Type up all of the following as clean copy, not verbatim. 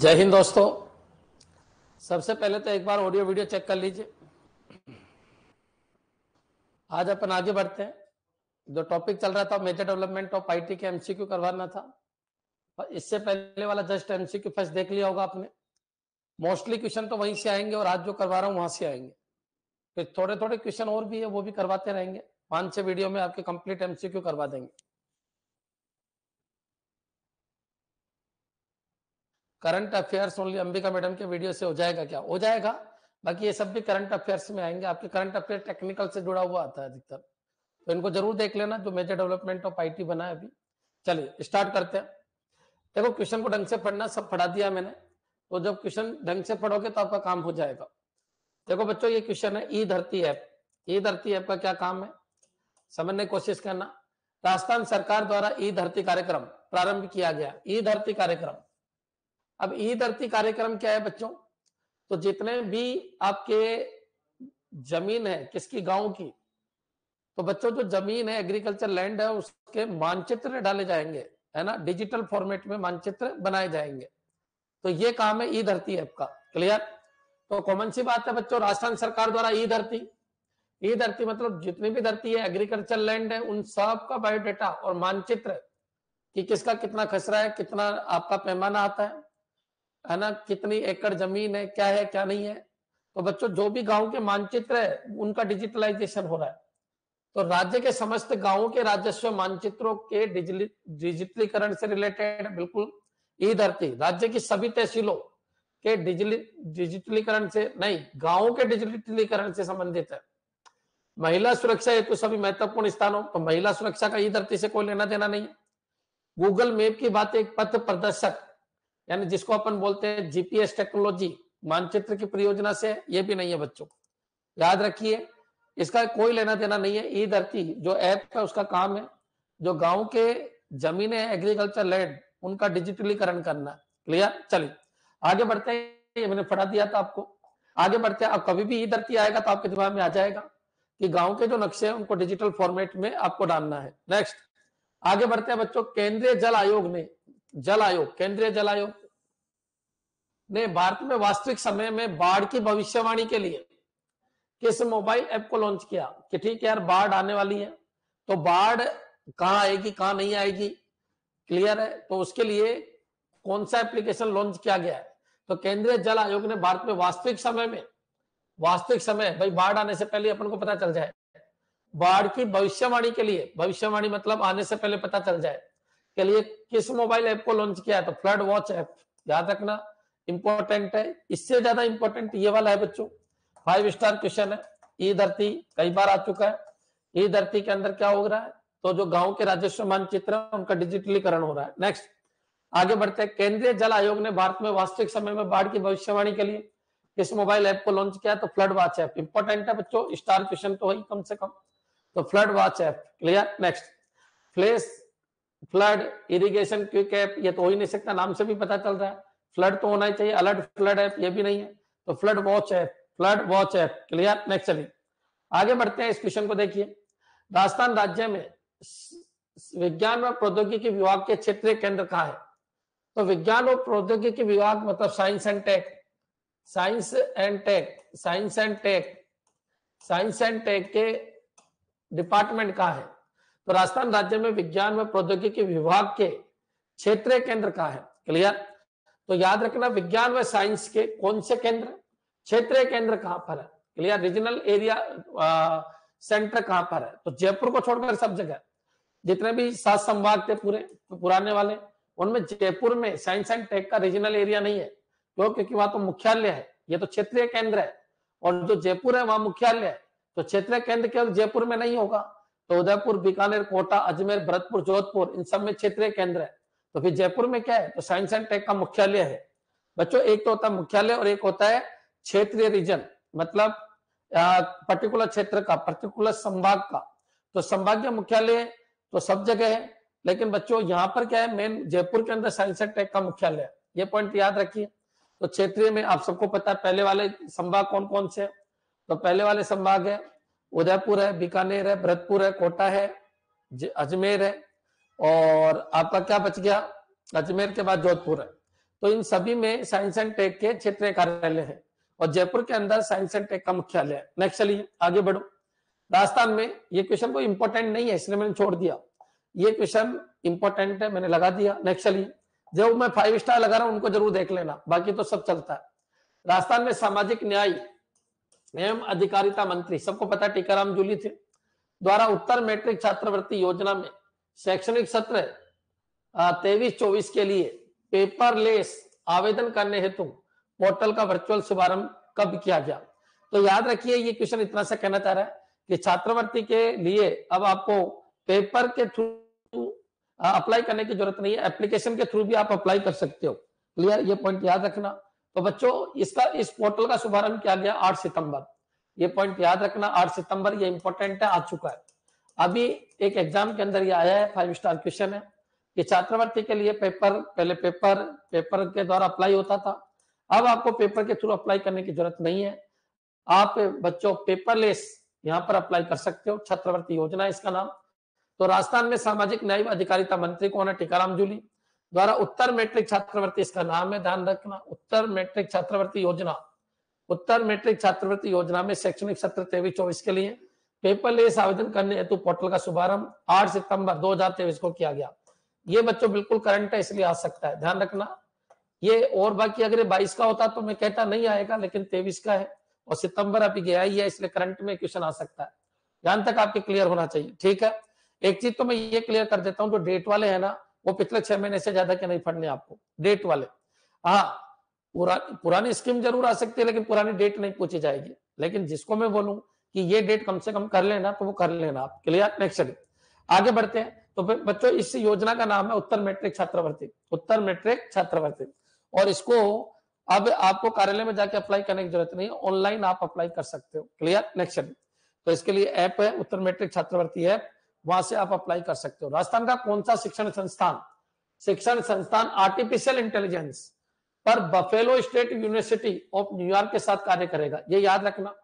जय हिंद दोस्तों। सबसे पहले तो एक बार ऑडियो वीडियो चेक कर लीजिए। आज अपन आगे बढ़ते हैं। जो टॉपिक चल रहा था मेजर डेवलपमेंट ऑफ आईटी के एमसीक्यू करवाना था, और इससे पहले वाला जस्ट एमसीक्यू फर्स्ट देख लिया होगा आपने। मोस्टली क्वेश्चन तो वहीं से आएंगे और आज जो करवा रहा हूं वहां से आएंगे। फिर थोड़े थोड़े क्वेश्चन और भी है, वो भी करवाते रहेंगे। 5-6 वीडियो में आपके कंप्लीट एमसीक्यू करवा देंगे। Current affairs only Ambika madam के वीडियो से हो जाएगा क्या? हो जाएगा। बाकी ये सब भी करंट अफेयर्स में आएंगे। आपके करंट अफेयर टेक्निकल से जुड़ा हुआ आता है अधिकतर, तो इनको जरूर देख लेना जो मेजर डेवलपमेंट ऑफ आईटी बना है अभी। चलिए स्टार्ट करते हैं। देखो क्वेश्चन को ढंग से पढ़ना, सब पढ़ा दिया मैंने। तो जब क्वेश्चन ढंग से पढ़ोगे तो आपका काम हो जाएगा। देखो बच्चों, ये क्वेश्चन है ई धरती ऐप। ई धरती ऐप का क्या काम है समझने की कोशिश करना। राजस्थान सरकार द्वारा ई धरती कार्यक्रम प्रारंभ किया गया। ई धरती कार्यक्रम, अब ई धरती कार्यक्रम क्या है बच्चों? तो जितने भी आपके जमीन है किसकी, गांव की, तो बच्चों जो जमीन है एग्रीकल्चर लैंड है उसके मानचित्र डाले जाएंगे, है ना। डिजिटल फॉर्मेट में मानचित्र बनाए जाएंगे। तो ये काम है ई धरती ऐप का। क्लियर? तो कॉमन सी बात है बच्चों, राजस्थान सरकार द्वारा ई धरती, ई धरती मतलब जितनी भी धरती है एग्रीकल्चर लैंड है उन सब का बायोडेटा और मानचित्र कि किसका कितना खसरा है, कितना आपका पैमाना आता है ना, कितनी एकड़ जमीन है, क्या है क्या नहीं है। तो बच्चों जो भी गांव के मानचित्र है उनका डिजिटलाइजेशन हो रहा है। तो राज्य के समस्त गांवों के राजस्व मानचित्रों के डिजिटलीकरण से रिलेटेड बिल्कुल ई धरती राज्य की सभी तहसीलों के डिजिटलीकरण से नहीं, गांवों के डिजिटलीकरण से संबंधित है। महिला सुरक्षा हेतु सभी महत्वपूर्ण स्थानों, तो महिला सुरक्षा का ई धरती से कोई लेना देना नहीं है। गूगल मैप की बात एक पथ प्रदर्शक यानी जिसको अपन बोलते हैं जीपीएस टेक्नोलॉजी मानचित्र की परियोजना से, ये भी नहीं है बच्चों, याद रखिए। इसका कोई लेना देना नहीं है। ई धरती जो ऐप है उसका काम है जो गांव के जमीनें एग्रीकल्चर लैंड उनका डिजिटलीकरण करना। क्लियर? चलिए आगे बढ़ते हैं। ये मैंने पढ़ा दिया था आपको। आगे बढ़ते हैं। अब कभी भी ई धरती आएगा तो आपके दिमाग में आ जाएगा कि गांव के जो नक्शे हैं उनको डिजिटल फॉर्मेट में आपको डालना है। नेक्स्ट आगे बढ़ते हैं बच्चों। केंद्रीय जल आयोग ने, केंद्रीय जल आयोग ने भारत में वास्तविक समय में बाढ़ की भविष्यवाणी के लिए किस मोबाइल ऐप को लॉन्च किया कि ठीक है यार बाढ़ आने वाली है, तो बाढ़ कहां आएगी कहां नहीं आएगी, क्लियर है, तो उसके लिए कौन सा एप्लीकेशन लॉन्च किया गया है। तो केंद्रीय जल आयोग ने भारत में वास्तविक समय भाई बाढ़ आने से पहले अपन को पता चल जाए, बाढ़ की भविष्यवाणी के लिए, भविष्यवाणी मतलब आने से पहले पता चल जाए, के लिए किस मोबाइल ऐप को लॉन्च किया है? तो फ्लड वॉच ऐप। याद रखना, इंपॉर्टेंट है। इससे ज्यादा इंपॉर्टेंट ये वाला है बच्चों, 5 स्टार क्वेश्चन है। ई धरती कई बार आ चुका है। ई धरती के अंदर क्या हो रहा है? तो जो गांव के राजस्व मानचित्र उनका डिजिटलीकरण हो रहा है। नेक्स्ट आगे बढ़ते हैं। केंद्रीय जल आयोग ने भारत में वास्तविक समय में बाढ़ की भविष्यवाणी के लिए किस मोबाइल ऐप को लॉन्च किया? तो फ्लड वॉच ऐप। इंपॉर्टेंट है बच्चों, स्टार क्वेश्चन तो वही कम से कम। तो flood watch app. Clear? Next flash flood irrigation quick app, ये तो हो ही नहीं सकता, नाम से भी पता चल रहा है फ्लड तो होना ही चाहिए। अलर्ट फ्लड ऐप, ये भी नहीं है। तो flood watch app, flood watch app. Clear? Next चलिए आगे बढ़ते हैं। इस क्वेश्चन को देखिए। राजस्थान राज्य में विज्ञान व प्रौद्योगिकी विभाग के क्षेत्रीय केंद्र कहाँ है? तो विज्ञान और प्रौद्योगिकी विभाग मतलब science and tech, science and tech, science and tech, science and tech के डिपार्टमेंट कहाँ है? तो राजस्थान राज्य में विज्ञान व प्रौद्योगिकी विभाग के क्षेत्रीय केंद्र कहाँ है? क्लियर? तो याद रखना विज्ञान व साइंस के कौन से केंद्र, क्षेत्रीय केंद्र कहां पर है? क्लियर? रीजनल एरिया सेंटर कहां पर है? तो जयपुर को छोड़कर सब जगह जितने भी 7 संभाग थे पूरे पुराने वाले, उनमें जयपुर में साइंस एंड टेक का रीजनल एरिया नहीं है। क्यों? क्योंकि वहां तो मुख्यालय है, ये तो क्षेत्रीय केंद्र है, और जो जयपुर है वहां मुख्यालय है। तो क्षेत्रीय केंद्र केवल जयपुर में नहीं होगा, तो उदयपुर, बीकानेर, कोटा, अजमेर, भरतपुर, जोधपुर, इन सब में क्षेत्रीय केंद्र है। तो फिर जयपुर में क्या है? तो साइंस एंड टेक का मुख्यालय है बच्चों। एक तो होता है मुख्यालय और एक होता है क्षेत्रीय रीजन, मतलब पर्टिकुलर क्षेत्र का, पर्टिकुलर संभाग का। तो संभागीय मुख्यालय तो सब जगह है, लेकिन बच्चों यहाँ पर क्या है, मेन जयपुर के अंदर साइंस एंड टेक का मुख्यालय है। ये पॉइंट याद रखिए। तो क्षेत्रीय में आप सबको पता है पहले वाले संभाग कौन कौन से? तो पहले वाले संभाग है उदयपुर है, बीकानेर है, भरतपुर है, कोटा है, अजमेर है, और आपका क्या बच गया? अजमेर के बाद जोधपुर है। तो इन सभी में साइंस एंड टेक के क्षेत्रीय कार्यालय है और जयपुर के अंदर साइंस एंड टेक का मुख्यालय है। नेक्स्ट चलिए आगे बढ़ो। राजस्थान में ये क्वेश्चन कोई इंपॉर्टेंट नहीं है इसलिए मैंने छोड़ दिया, ये क्वेश्चन इंपॉर्टेंट है मैंने लगा दिया। नेक्स्ट चलिए, जो मैं 5 स्टार लगा रहा हूं उनको जरूर देख लेना, बाकी तो सब चलता है। राजस्थान में सामाजिक न्याय एवं अधिकारिता मंत्री, सबको पता है टीकाराम जूली थे, द्वारा उत्तर मैट्रिक छात्रवृत्ति योजना में शैक्षणिक सत्र 23-24 के लिए पेपरलेस आवेदन करने हेतु पोर्टल का वर्चुअल शुभारंभ कब किया गया? तो याद रखिए ये क्वेश्चन इतना सा कहना चाह रहा है कि छात्रवृत्ति के लिए अब आपको पेपर के थ्रू अप्लाई करने की जरूरत नहीं है, एप्लीकेशन के थ्रू भी आप अप्लाई कर सकते हो। क्लियर, ये पॉइंट याद रखना। तो बच्चों इस पोर्टल का शुभारंभ किया गया 8 सितंबर, ये पॉइंट याद रखना, 8 सितंबर, ये इंपॉर्टेंट है, आ चुका है। अभी एक एग्जाम के अंदर ये आया है, 5 स्टार क्वेश्चन है कि छात्रवृत्ति के लिए पहले पेपर के द्वारा अप्लाई होता था, अब आपको पेपर के थ्रू अप्लाई करने की जरूरत नहीं है, आप बच्चों पेपरलेस यहां पर अप्लाई कर सकते हो। छात्रवृत्ति योजना इसका नाम। तो राजस्थान में सामाजिक न्याय व अधिकारिता मंत्री कौन है? टीकाराम जूली, द्वारा उत्तर मैट्रिक छात्रवृत्ति इसका नाम है, ध्यान रखना, उत्तर मैट्रिक छात्रवृत्ति योजना। उत्तर मैट्रिक छात्रवृत्ति योजना में शैक्षणिक सत्र 23-24 के लिए पेपरलेस आवेदन करने हेतु पोर्टल का शुभारंभ 8 सितंबर 2023 को किया गया। ये बच्चों बिल्कुल करंट है इसलिए आ सकता है, ध्यान रखना ये। और बाकी अगर 22 का होता तो मैं कहता नहीं आएगा, लेकिन 23 का है और सितंबर अभी गया ही है, इसलिए करंट में क्वेश्चन आ सकता है। ध्यान तक आपके क्लियर होना चाहिए, ठीक है। एक चीज तो मैं ये क्लियर कर देता हूं, जो डेट वाले हैं ना वो पिछले 6 महीने से ज्यादा के नहीं पढ़ने आपको, डेट वाले। हाँ, पुरानी स्कीम जरूर आ सकती है लेकिन पुरानी डेट नहीं पूछी जाएगी, लेकिन जिसको मैं बोलूं कि ये डेट कम से कम कर लेना तो वो कर लेना आप। क्लियर, नेक्स्ट चलिए आगे बढ़ते हैं। तो बच्चों इस योजना का नाम है उत्तर मैट्रिक छात्रवृत्ति, उत्तर मैट्रिक छात्रवृत्ति, और इसको अब आपको कार्यालय में जाके अप्लाई करने की जरूरत नहीं है, ऑनलाइन आप अप्लाई कर सकते हो। क्लियर, नेक्स्ट चलिए। तो इसके लिए ऐप है उत्तर मैट्रिक छात्रवृत्ति ऐप, वहां से आप अप्लाई कर सकते हो। राजस्थान का कौन सा शिक्षण संस्थान आर्टिफिशियल इंटेलिजेंस पर buffalo state university of New York के साथ कार्य करेगा? ये याद रखना।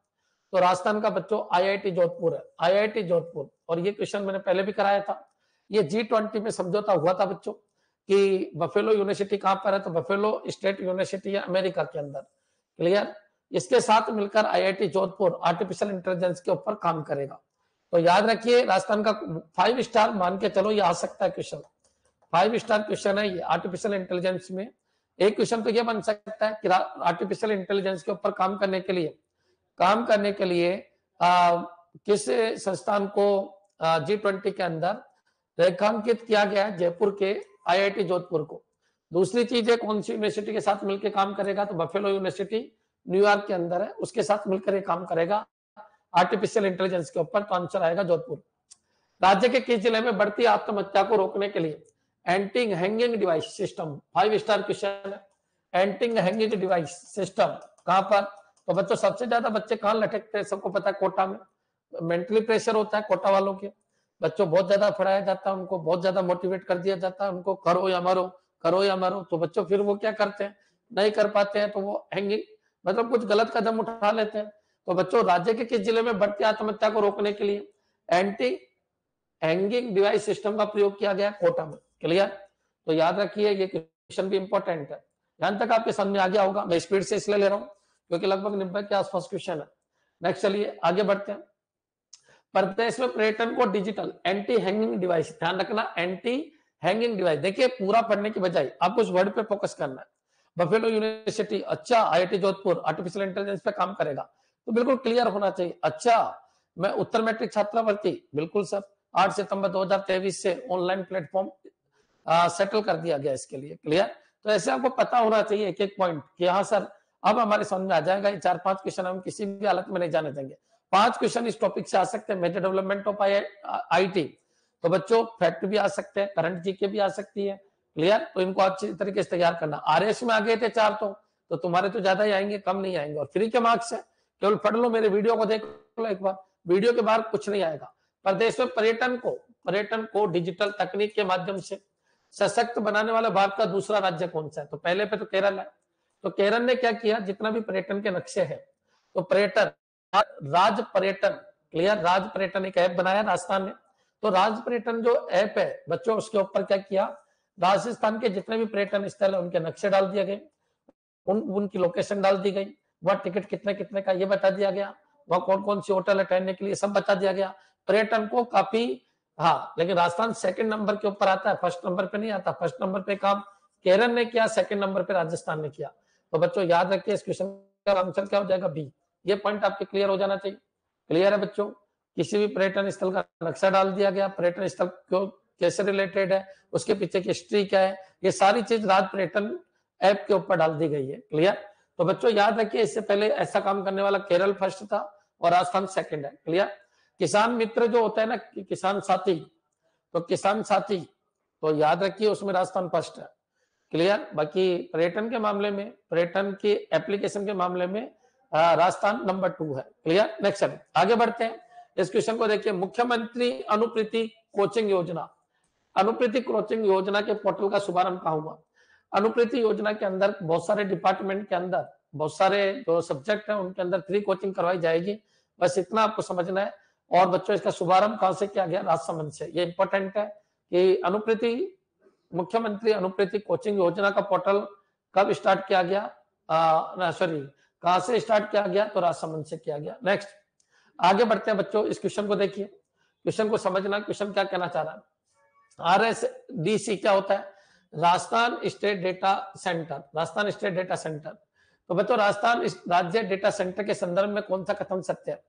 तो राजस्थान का बच्चों IIT जोधपुर है, IIT जोधपुर। और ये क्वेश्चन मैंने पहले भी कराया था, ये G20 में समझौता हुआ था बच्चों कि बफेलो यूनिवर्सिटी कहां पर है, तो बफेलो स्टेट यूनिवर्सिटी है अमेरिका के अंदर। क्लियर, इसके साथ मिलकर IIT जोधपुर आर्टिफिशियल इंटेलिजेंस के ऊपर काम करेगा। तो याद रखिए राजस्थान का 5 स्टार मान के चलो, ये आ सकता है क्वेश्चन, 5 स्टार क्वेश्चन है ये आर्टिफिशियल इंटेलिजेंस में। एक क्वेश्चन तो ये बन सकता है कि आर्टिफिशियल इंटेलिजेंस के ऊपर काम करने के लिए किस संस्थान को G20 के अंदर रेखांकित किया गया है? जयपुर के IIT जोधपुर को। दूसरी चीज है कौन सी यूनिवर्सिटी के साथ मिलकर काम करेगा, तो बफेलो यूनिवर्सिटी न्यूयॉर्क के अंदर है, उसके साथ मिलकर ये काम करेगा आर्टिफिशियल इंटेलिजेंस के ऊपर। तो आंसर आएगा जोधपुर। राज्य के किस जिले में बढ़ती आत्महत्या को रोकने के लिए anti hanging device system, 5 star question है, एंटी हैंगिंग डिवाइस सिस्टम कहां पर? तो बच्चों सबसे ज्यादा बच्चे कहां लटकते हैं, सबको पता है कोटा में। मेंटली प्रेशर होता है कोटा वालों के बच्चों, बहुत ज्यादा पढ़ाया जाता है उनको, बहुत ज्यादा मोटिवेट कर दिया जाता है उनको, करो या मरो, करो या मरो। तो बच्चों फिर वो क्या करते हैं, नहीं कर पाते हैं, तो वो हैंगिंग मतलब कुछ गलत कदम उठा लेते हैं। तो बच्चों राज्य के किस जिले में बढ़ती आत्महत्या को रोकने के लिए एंटी हैंगिंग डिवाइस सिस्टम का प्रयोग किया गया? कोटा में। क्लियर, तो याद रखिए ये क्वेश्चन भी इंपॉर्टेंट है। ध्यान तक आपके समझ में आ गया होगा, मैं स्पीड से इसलिए ले रहा हूं क्योंकि लगभग 90 के आसपास क्वेश्चन है। नेक्स्ट चलिए आगे बढ़ते हैं। प्रदेश में पर्यटन को डिजिटल एंटी हैंगिंग डिवाइस, ध्यान रखना एंटी हैंगिंग डिवाइस। देखिए पूरा पढ़ने की बजाय आपको उस वर्ड पे फोकस करना है। बफेलो यूनिवर्सिटी, अच्छा IIT जोधपुर आर्टिफिशियल इंटेलिजेंस पे काम करेगा, तो बिल्कुल क्लियर होना चाहिए। अच्छा, मैं उत्तर मैट्रिक छात्रवृत्ति, बिल्कुल सर, 8 सितंबर 2023 से ऑनलाइन प्लेटफॉर्म सेटल कर दिया गया इसके लिए। क्लियर, तो ऐसे आपको पता होना चाहिए एक एक पॉइंट कि हाँ सर अब हमारे समझ में आ जाएगा। ये 4-5 क्वेश्चन हम किसी भी हालत में नहीं जाने देंगे। 5 क्वेश्चन इस टॉपिक से आ सकते हैं, मेजर डेवलपमेंट ऑफ IT। तो बच्चों फैक्ट भी आ सकते हैं, करंट जीके भी आ सकती है। क्लियर, तो इनको अच्छी तरीके से तैयार करना। RS में आ गए थे 4 तो तुम्हारे तो ज्यादा ही आएंगे, कम नहीं आएंगे। और फ्री के मार्क्स है, केवल पढ़ लो, मेरे वीडियो को देख लो एक बार, वीडियो के बाद कुछ नहीं आएगा। प्रदेश में पर्यटन को डिजिटल तकनीक के माध्यम से सशक्त बनाने वाला भारत का दूसरा राज्य कौन सा है? तो पहले पे तो केरल है। तो केरल ने क्या किया, जितना भी पर्यटन के नक्शे हैं, तो पर्यटन राज पर्यटन, क्लियर, राज पर्यटन एक ऐप बनाया राजस्थान ने। तो राज पर्यटन जो ऐप है बच्चों, उसके ऊपर क्या किया, राजस्थान के जितने भी पर्यटन स्थल है उनके नक्शे डाल दिए गए, उनकी लोकेशन डाल दी गई, वह टिकट कितने कितने का ये बता दिया गया, वह कौन कौन सी होटल है ठहरने के लिए सब बता दिया गया। पर्यटन को काफी, हाँ, लेकिन राजस्थान सेकंड नंबर के ऊपर आता है, फर्स्ट नंबर पे नहीं आता। फर्स्ट नंबर पे काम केरल ने किया, सेकंड नंबर पे राजस्थान ने किया। तो बच्चों याद रखिए इस क्वेश्चन का आंसर क्या हो जाएगा, बी। ये पॉइंट आपके क्लियर हो जाना चाहिए। क्लियर है बच्चों? किसी भी पर्यटन स्थल का नक्शा डाल दिया गया, पर्यटन स्थल क्यों कैसे रिलेटेड है, उसके पीछे की हिस्ट्री क्या है, ये सारी चीज राज्य पर्यटन ऐप के ऊपर डाल दी गई है। क्लियर? तो बच्चों याद रखिए इससे पहले ऐसा काम करने वाला केरल फर्स्ट था और राजस्थान सेकंड है। क्लियर? किसान मित्र जो होता है ना, किसान साथी, तो किसान साथी तो याद रखिए उसमें राजस्थान फर्स्ट है। क्लियर? बाकी पर्यटन के मामले में, पर्यटन की एप्लीकेशन के मामले में राजस्थान नंबर 2 है। क्लियर? नेक्स्ट आगे बढ़ते हैं। इस क्वेश्चन को देखिए, मुख्यमंत्री अनुप्रीति कोचिंग योजना, अनुप्रीति कोचिंग योजना के पोर्टल का शुभारंभ कहाँ हुआ? अनुप्रीति योजना के अंदर बहुत सारे डिपार्टमेंट के अंदर बहुत सारे जो सब्जेक्ट है उनके अंदर फ्री कोचिंग करवाई जाएगी, बस इतना आपको समझना है। और बच्चों इसका शुभारंभ कहां से किया गया? राजसमंद से। ये इंपॉर्टेंट है कि अनुप्रीति, मुख्यमंत्री अनुप्रीति कोचिंग योजना का पोर्टल कब स्टार्ट किया गया, सॉरी कहां से स्टार्ट किया गया? तो राजसमंद से किया गया। नेक्स्ट आगे बढ़ते हैं बच्चों, इस क्वेश्चन को देखिए, क्वेश्चन को समझना, क्वेश्चन क्या कहना चाह रहा है। RSDC क्या होता है? Rajasthan state data centre, Rajasthan state data centre. तो बच्चों राजस्थान राज्य डेटा सेंटर के संदर्भ में कौन सा कथन सत्य है?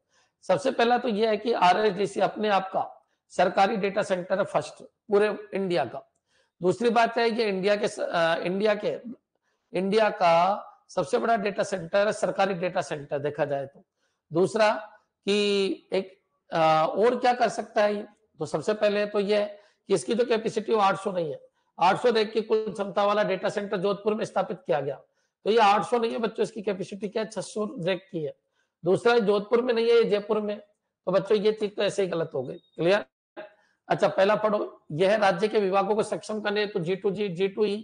सबसे पहला तो यह है कि RSDC अपने आप का सरकारी डेटा सेंटर है, फर्स्ट पूरे इंडिया का। दूसरी बात है कि इंडिया का सबसे बड़ा डेटा सेंटर है, सरकारी डेटा सेंटर देखा जाए तो। दूसरा कि एक और क्या कर सकता है ये? तो सबसे पहले तो ये कि इसकी जो कैपेसिटी 800 नहीं है, 800 रैक की कुल क्षमता वाला डेटा सेंटर जोधपुर में स्थापित किया गया। तो ये 800 नहीं है बच्चों, इसकी कैपेसिटी क्या है? 600 रैक की है। दूसरा जोधपुर में नहीं है, ये जयपुर में। तो बच्चों ये चीज तो ऐसे ही गलत हो गई। क्लियर? अच्छा पहला पढ़ो, यह राज्य के विभागों को सक्षम करने तो G2G, G2E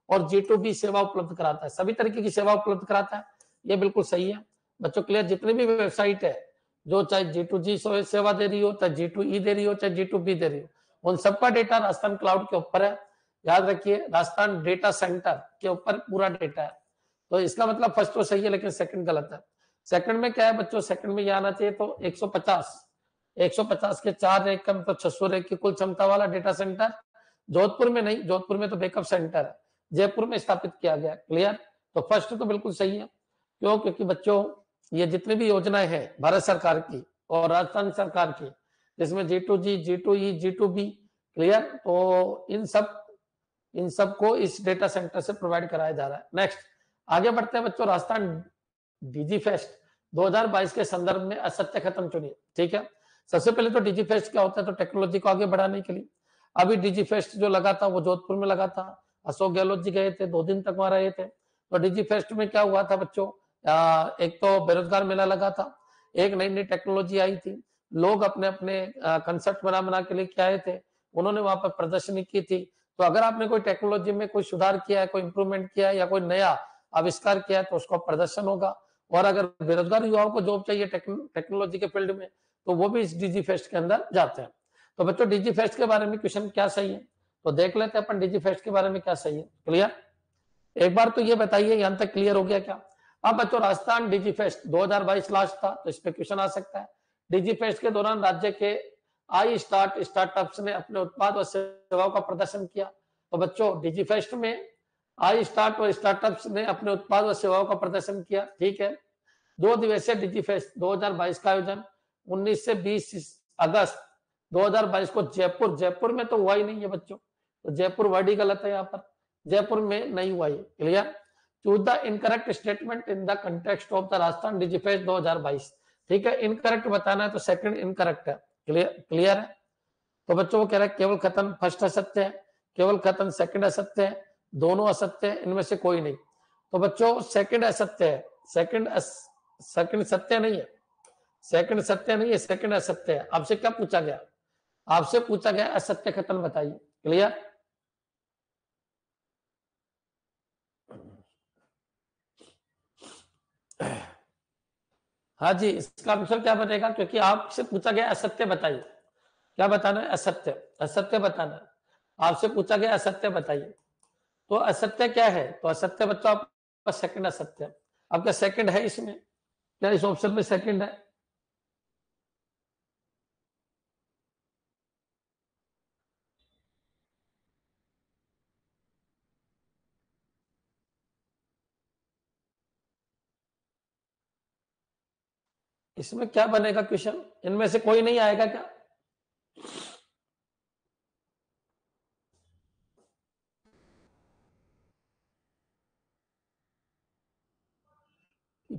और G2B सेवा उपलब्ध कराता है, सभी तरीके की सेवा उपलब्ध कराता है। ये बिल्कुल सही है बच्चों। क्लियर? जितनी भी वेबसाइट है जो चाहे G2G सेवा दे रही हो, चाहे G2E दे रही हो, चाहे G2B दे रही हो, उन सबका डेटा राजस्थान क्लाउड के ऊपर है। याद रखिए राजस्थान डेटा सेंटर के ऊपर पूरा डेटा है। तो इसका मतलब फर्स्ट तो सही है लेकिन सेकंड गलत है। सेकंड में क्या है बच्चों? सेकंड में ये आना चाहिए तो 150 के 4 रैक का मतलब 600 रैक की कुल क्षमता वाला डेटा सेंटर जोधपुर में नहीं, जोधपुर में तो बैकअप सेंटर है, जयपुर में स्थापित किया गया। क्लियर? तो फर्स्ट तो बिल्कुल सही है। क्यों? क्योंकि बच्चों ये जितनी भी योजनाएं हैं भारत सरकार की और राजस्थान सरकार की, जिसमें G2G, G2E, G2B, क्लियर, तो इन सब को इस डेटा सेंटर से प्रोवाइड कराया जा रहा है। नेक्स्ट आगे बढ़ते हैं बच्चों, राजस्थान डिजी फेस्ट 2022 के संदर्भ में असत्य खत्म चुनिए। ठीक है? सबसे पहले तो डिजी फेस्ट क्या होता है? तो टेक्नोलॉजी को आगे बढ़ाने के लिए। अभी डिजी फेस्ट जो लगा था वो जोधपुर में लगा था, अशोक गहलोत जी गए थे, 2 दिन तक वहां रहे थे। तो डिजी फेस्ट में क्या हुआ था बच्चों? एक तो बेरोजगार मेला लगा था, एक नई नई टेक्नोलॉजी आई थी, लोग अपने अपने कंसेप्ट बना के लेके आए थे, उन्होंने वहां पर प्रदर्शनी की थी। तो अगर आपने कोई टेक्नोलॉजी में कोई सुधार किया है, कोई इंप्रूवमेंट किया है या कोई नया आविष्कार किया है तो उसका प्रदर्शन होगा। और अगर बेरोजगार युवाओं को जॉब चाहिए टेक्नोलॉजी के फील्ड में तो वो भी इस डिजी फेस्ट के अंदर जाते हैं। तो बच्चों डिजी फेस्ट के बारे में क्वेश्चन क्या सही है तो देख लेते हैं अपन डिजी फेस्ट के बारे में क्या सही है। क्लियर? एक बार तो ये बताइए यहां तक क्लियर हो गया क्या? अब बच्चों राजस्थान डिजी फेस्ट 2022 लास्ट था तो इस पे क्वेश्चन आ सकता है। डिजी फेस्ट के दौरान राज्य के स्टार्टअप्स ने अपने उत्पाद और सेवाओं का प्रदर्शन किया। तो बच्चों डिजी फेस्ट में और स्टार्टअप्स ने अपने उत्पाद और सेवाओं का प्रदर्शन किया। ठीक है? 2 दिवसीय डिजी फेस्ट 2022 का आयोजन 19 से 20 अगस्त 2022 को जयपुर में तो हुआ ही नहीं है बच्चों, तो जयपुर वर्ड ही गलत है, यहाँ पर जयपुर में नहीं हुआ है। Clear? Choose the incorrect statement in the context of the Rajasthan DigiFest 2022। ठीक है? इनकरेक्ट बताना है तो सेकंड इनकरेक्ट है। क्लियर है? तो बच्चों वो कह रहा है केवल कथन फर्स्ट असत्य है, केवल कथन सेकंड असत्य है, दोनों असत्य है, इनमें से कोई नहीं। तो बच्चों सेकंड असत्य है, सेकंड सत्य नहीं है, सेकंड सत्य नहीं है, सेकंड असत्य है। आपसे क्या पूछा गया? आपसे पूछा गया असत्य कथन बताइए। क्लियर? हाँ जी, इसका आंसर क्या बनेगा? क्योंकि आपसे पूछा गया असत्य बताइए, क्या बताना है? असत्य, असत्य बताना है। आपसे पूछा गया असत्य बताइए, तो असत्य क्या है? तो असत्य बच्चों आपका सेकंड असत्य है। आपका सेकंड है इसमें, क्या इस ऑप्शन में सेकंड है? इसमें क्या बनेगा क्वेश्चन? इनमें से कोई नहीं आएगा क्या?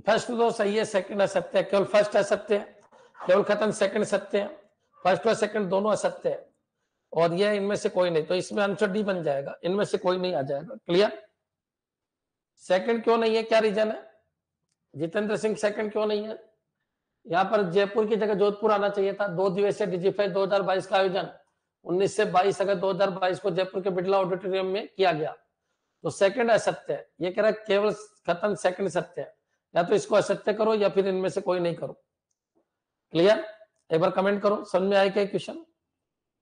फर्स्ट तो सही है, सेकंड असत्य है, केवल फर्स्ट असत्य है, केवल खत्म सेकंड सत्य है, फर्स्ट और सेकंड दोनों असत्य है, और ये इनमें से कोई नहीं, तो इसमें आंसर डी बन जाएगा, इनमें से कोई नहीं आ जाएगा। क्लियर? सेकंड क्यों नहीं है, क्या रीजन है जितेंद्र सिंह? सेकंड क्यों नहीं है? यहाँ पर जयपुर की जगह जोधपुर आना चाहिए था। 2 दिवसीय डिजिफेस्ट 2022 का आयोजन 19 से 22 अगस्त 2022 को जयपुर के बिड़ला ऑडिटोरियम में किया गया, तो सेकंड असत्य है। ये कह रहा है केवल खत्म सेकंड सत्य है, या तो इसको असत्य करो या फिर इनमें से कोई नहीं करो। क्लियर? एक बार कमेंट करो, समझ में आया क्या क्वेश्चन?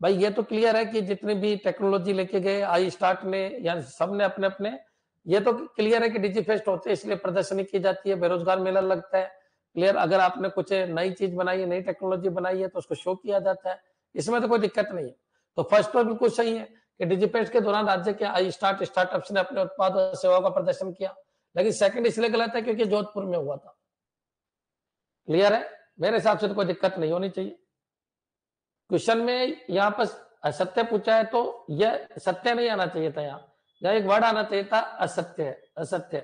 भाई ये तो क्लियर है कि जितने भी टेक्नोलॉजी लेके गए आई स्टार्ट ने या सबने अपने अपने, ये तो क्लियर है कि डिजिफेस्ट होते हैं इसलिए प्रदर्शनी की जाती है, बेरोजगार मेला लगता है। क्लियर? अगर आपने कुछ नई चीज बनाई है, नई टेक्नोलॉजी बनाई है, तो उसको शो किया जाता है, इसमें तो कोई दिक्कत नहीं है। तो फर्स्ट तो बिल्कुल सही है कि डिजिफेस्ट के दौरान राज्य के आई स्टार्टअप्स ने अपने उत्पाद और सेवाओं का प्रदर्शन किया, लेकिन सेकंड इसलिए गलत है क्योंकि जोधपुर में हुआ था। क्लियर है? मेरे हिसाब से तो कोई दिक्कत नहीं होनी चाहिए। क्वेश्चन में यहाँ पर असत्य पूछा है, तो यह सत्य नहीं आना चाहिए था, यहाँ एक वर्ड आना चाहिए था असत्य है, असत्य।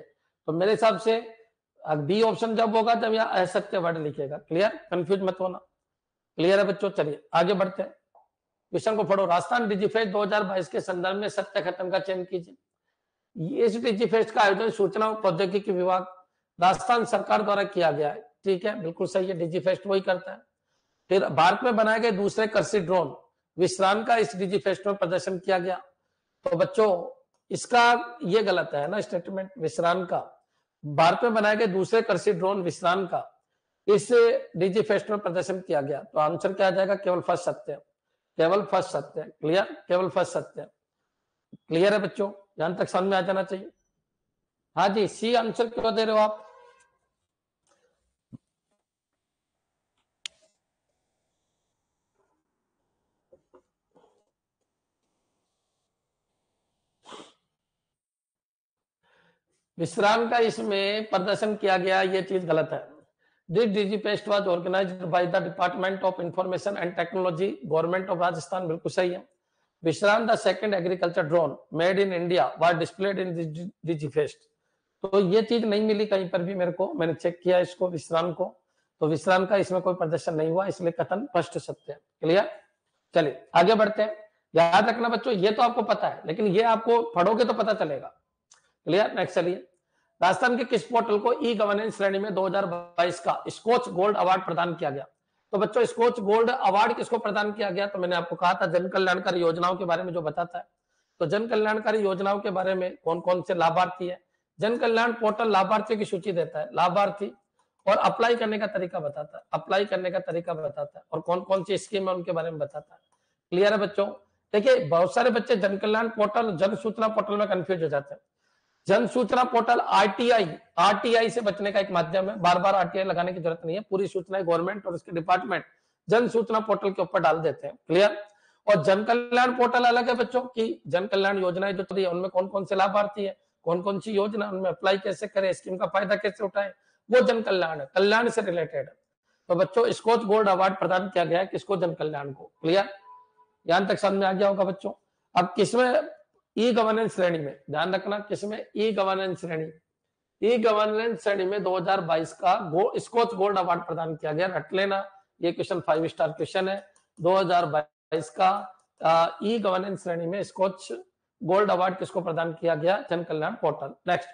तो मेरे हिसाब से बी ऑप्शन जब होगा जब यहाँ असत्य वर्ड लिखेगा। क्लियर? कंफ्यूज मत होना। क्लियर है बच्चों? चलिए आगे बढ़ते हैं, क्वेश्चन को पढ़ो। राजस्थान डिजिफेस्ट 2022 के संदर्भ में सत्य खत्म का चयन कीजिए। इस डिजिफेस्ट का आयोजन सूचना और प्रौद्योगिकी विभाग राजस्थान सरकार द्वारा किया गया है। ठीक है, बिल्कुल सही है, डिजिफेस्ट वही करता है। फिर भारत में बनाए गए दूसरे कृषि ड्रोन विश्राम का इस डिजिफेस्ट में प्रदर्शन किया गया, तो बच्चों इसका ये गलत है ना स्टेटमेंट, विश्राम का। भारत में बनाए गए दूसरे कृषि ड्रोन विश्राम का इस डिजिफेस्ट में प्रदर्शन किया गया, तो आंसर क्या आ जाएगा? केवल फर्स्ट सत्य, केवल फर्स्ट सत्य। क्लियर? केवल फर्स्ट सत्य। क्लियर है बच्चों? यहां तक समझ में आ जाना चाहिए। हाँ जी, सी आंसर क्यों दे रहे हो आप? विश्राम का इसमें प्रदर्शन किया गया, ये चीज गलत है। This DigiFest was organised by the department of information and technology, government of Rajasthan, बिल्कुल सही है। विश्राम the second agriculture drone made in India was displayed in DigiFest, तो ये चीज नहीं मिली कहीं पर भी मेरे को, मैंने चेक किया इसको विश्राम को, तो विश्राम का इसमें कोई प्रदर्शन नहीं हुआ, इसलिए कथन स्पष्ट सत्य है। क्लियर? चलिए आगे बढ़ते हैं। याद रखना बच्चों, ये तो आपको पता है, लेकिन ये आपको पढ़ोगे तो पता चलेगा। क्लियर? नेक्स्ट चलिए। राजस्थान के किस पोर्टल को ई गवर्नेंस श्रेणी में 2022 का स्कोच गोल्ड अवार्ड प्रदान किया गया? तो बच्चों स्कोच गोल्ड अवार्ड किसको प्रदान किया गया? तो मैंने आपको कहा था जन कल्याणकारी योजनाओं के बारे में जो बताता है, तो जन कल्याणकारी योजनाओं के बारे में कौन कौन से लाभार्थी है, जन कल्याण पोर्टल लाभार्थियों की सूची देता है, लाभार्थी और अप्लाई करने का तरीका बताता है, अप्लाई करने का तरीका बताता है, और कौन कौन सी स्कीम है उनके बारे में बताता है। क्लियर है बच्चों? देखिए बहुत सारे बच्चे जन कल्याण पोर्टल जन सूचना पोर्टल में कंफ्यूज हो जाते हैं। जन सूचना पोर्टल आरटीआई से बचने का एक माध्यम है, बार बार आरटीआई लगाने की जरूरत नहीं है, पूरी सूचनाएं गवर्नमेंट और उसके डिपार्टमेंट जन सूचना पोर्टल के ऊपर डाल देते हैं। क्लियर? और जन कल्याण पोर्टल अलग है बच्चों की, जन कल्याण योजनाएं जो चल उनमें कौन कौन से लाभार्थी है, कौन कौन सी योजना, उनमें अप्लाई कैसे करें, स्कीम का फायदा कैसे उठाएं, वो जन कल्याण है, कल्याण से रिलेटेड है। तो बच्चों स्कोच गोल्ड अवार्ड प्रदान किया गया है किसको? जन कल्याण को। क्लियर? यहां तक समझ में आ गया होगा बच्चों। अब किसमें? ई गवर्नेंस श्रेणी में, ध्यान रखना किसमें? ई गवर्नेंस श्रेणी, ई गवर्नेंस श्रेणी में 2022 का स्कोच गोल्ड अवार्ड प्रदान किया गया। रट लेना, ये क्वेश्चन 5 स्टार क्वेश्चन है। 2022 का ई गवर्नेंस श्रेणी में स्कोच गोल्ड अवार्ड किसको प्रदान किया गया? जन कल्याण पोर्टल। नेक्स्ट,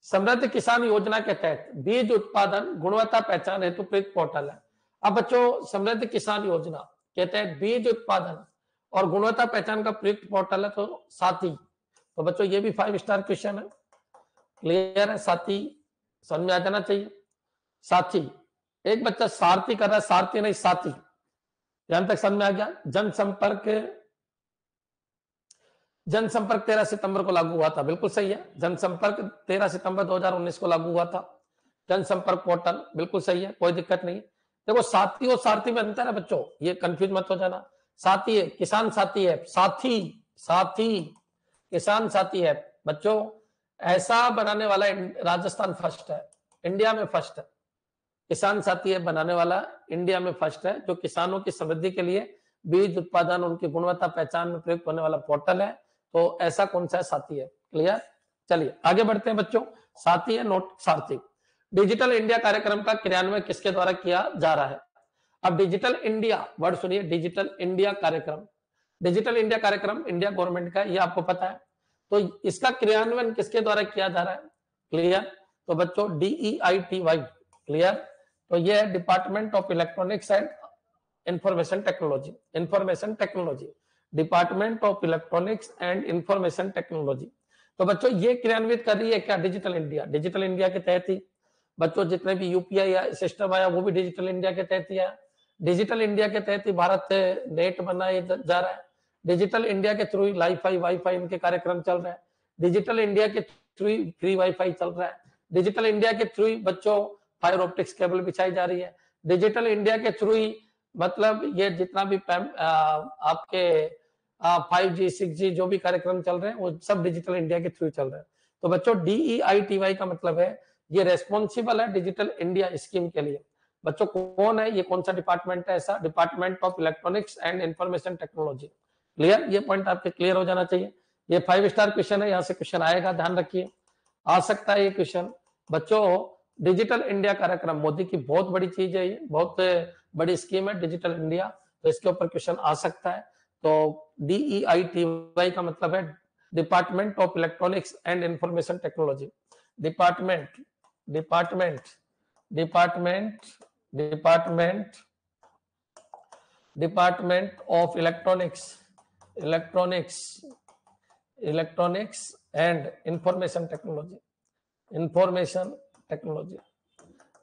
समृद्ध किसान योजना के तहत बीज उत्पादन गुणवत्ता पहचान हेतु प्रयुक्त पोर्टल है। अब बच्चों समृद्ध किसान योजना के तहत बीज उत्पादन और गुणवत्ता पहचान का प्रयुक्त पोर्टल है, तो साथी। तो बच्चों ये भी 5 स्टार क्वेश्चन है। क्लियर है? साथी समझ में आ जाना चाहिए। साथी, एक बच्चा सारथी कर रहा है, सारथी नहीं साथी, यहां तक समझ में आ गया। जनसंपर्क जनसंपर्क 13 सितंबर को लागू हुआ था, बिल्कुल सही है। जनसंपर्क 13 सितंबर 2019 को लागू हुआ था। जनसंपर्क पोर्टल बिल्कुल सही है, कोई दिक्कत नहीं। देखो साथी और सारथी में अंतर है बच्चों, ये कंफ्यूज मत हो जाना। साथी है किसान साथी है, साथी साथी किसान साथी है बच्चों, ऐसा बनाने वाला राजस्थान फर्स्ट है, इंडिया में फर्स्ट है। किसान साथी ऐप बनाने वाला इंडिया में फर्स्ट है, जो किसानों की समृद्धि के लिए बीज उत्पादन, उनकी गुणवत्ता पहचान में प्रयुक्त होने वाला पोर्टल है। तो ऐसा कौन सा है? साथी है। क्लियर? चलिए आगे बढ़ते हैं बच्चों। साथी है नोट सारथी। डिजिटल इंडिया कार्यक्रम का क्रियान्वयन किसके द्वारा किया जा रहा है? अब डिजिटल इंडिया वर्ड सुनिए, डिजिटल इंडिया कार्यक्रम, डिजिटल इंडिया कार्यक्रम इंडिया गवर्नमेंट का, ये आपको पता है। तो इसका क्रियान्वयन किसके द्वारा किया जा रहा है? क्लियर? तो बच्चों DEITY। क्लियर? तो ये है department of electronics and information technology, information technology, department of electronics and information technology. तो बच्चों ये क्रियान्वित कर रही है क्या? Digital India. डिजिटल इंडिया के तहत ही बच्चों जितने भी UPI सिस्टम आया वो भी डिजिटल इंडिया के तहत ही आया। डिजिटल इंडिया के तहत ही भारत नेट बनाया जा रहा है। डिजिटल इंडिया के थ्रू लाईफाई वाईफाई इनके कार्यक्रम चल रहे हैं। डिजिटल इंडिया के थ्रू फ्री वाईफाई चल रहा है। डिजिटल इंडिया के थ्रू बच्चों फाइबर ऑप्टिक्स केबल बिछाई जा रही है। डिजिटल इंडिया के थ्रू ही मतलब ये जितना भी आपके 5G 6G जो भी कार्यक्रम चल रहे हैं वो सब डिजिटल इंडिया के थ्रू चल रहे हैं। तो बच्चों DEITY का मतलब है ये रेस्पॉन्सिबल है डिजिटल इंडिया स्कीम के लिए। बच्चों कौन है ये? कौन सा डिपार्टमेंट है ऐसा? Department of electronics and information technology. Clear? ये पॉइंट आपके क्लियर हो जाना चाहिए। ये 5 स्टार क्वेश्चन है, यहाँ से क्वेश्चन आएगा, ध्यान रखिए, आ सकता है ये क्वेश्चन। बच्चों डिजिटल इंडिया कार्यक्रम मोदी की बहुत बड़ी चीज है, ये बहुत बड़ी स्कीम है डिजिटल इंडिया, तो इसके ऊपर क्वेश्चन आ सकता है। तो DEITY का मतलब है department of electronics and information technology. Department department department department department of electronics electronics electronics and information technology, information technology,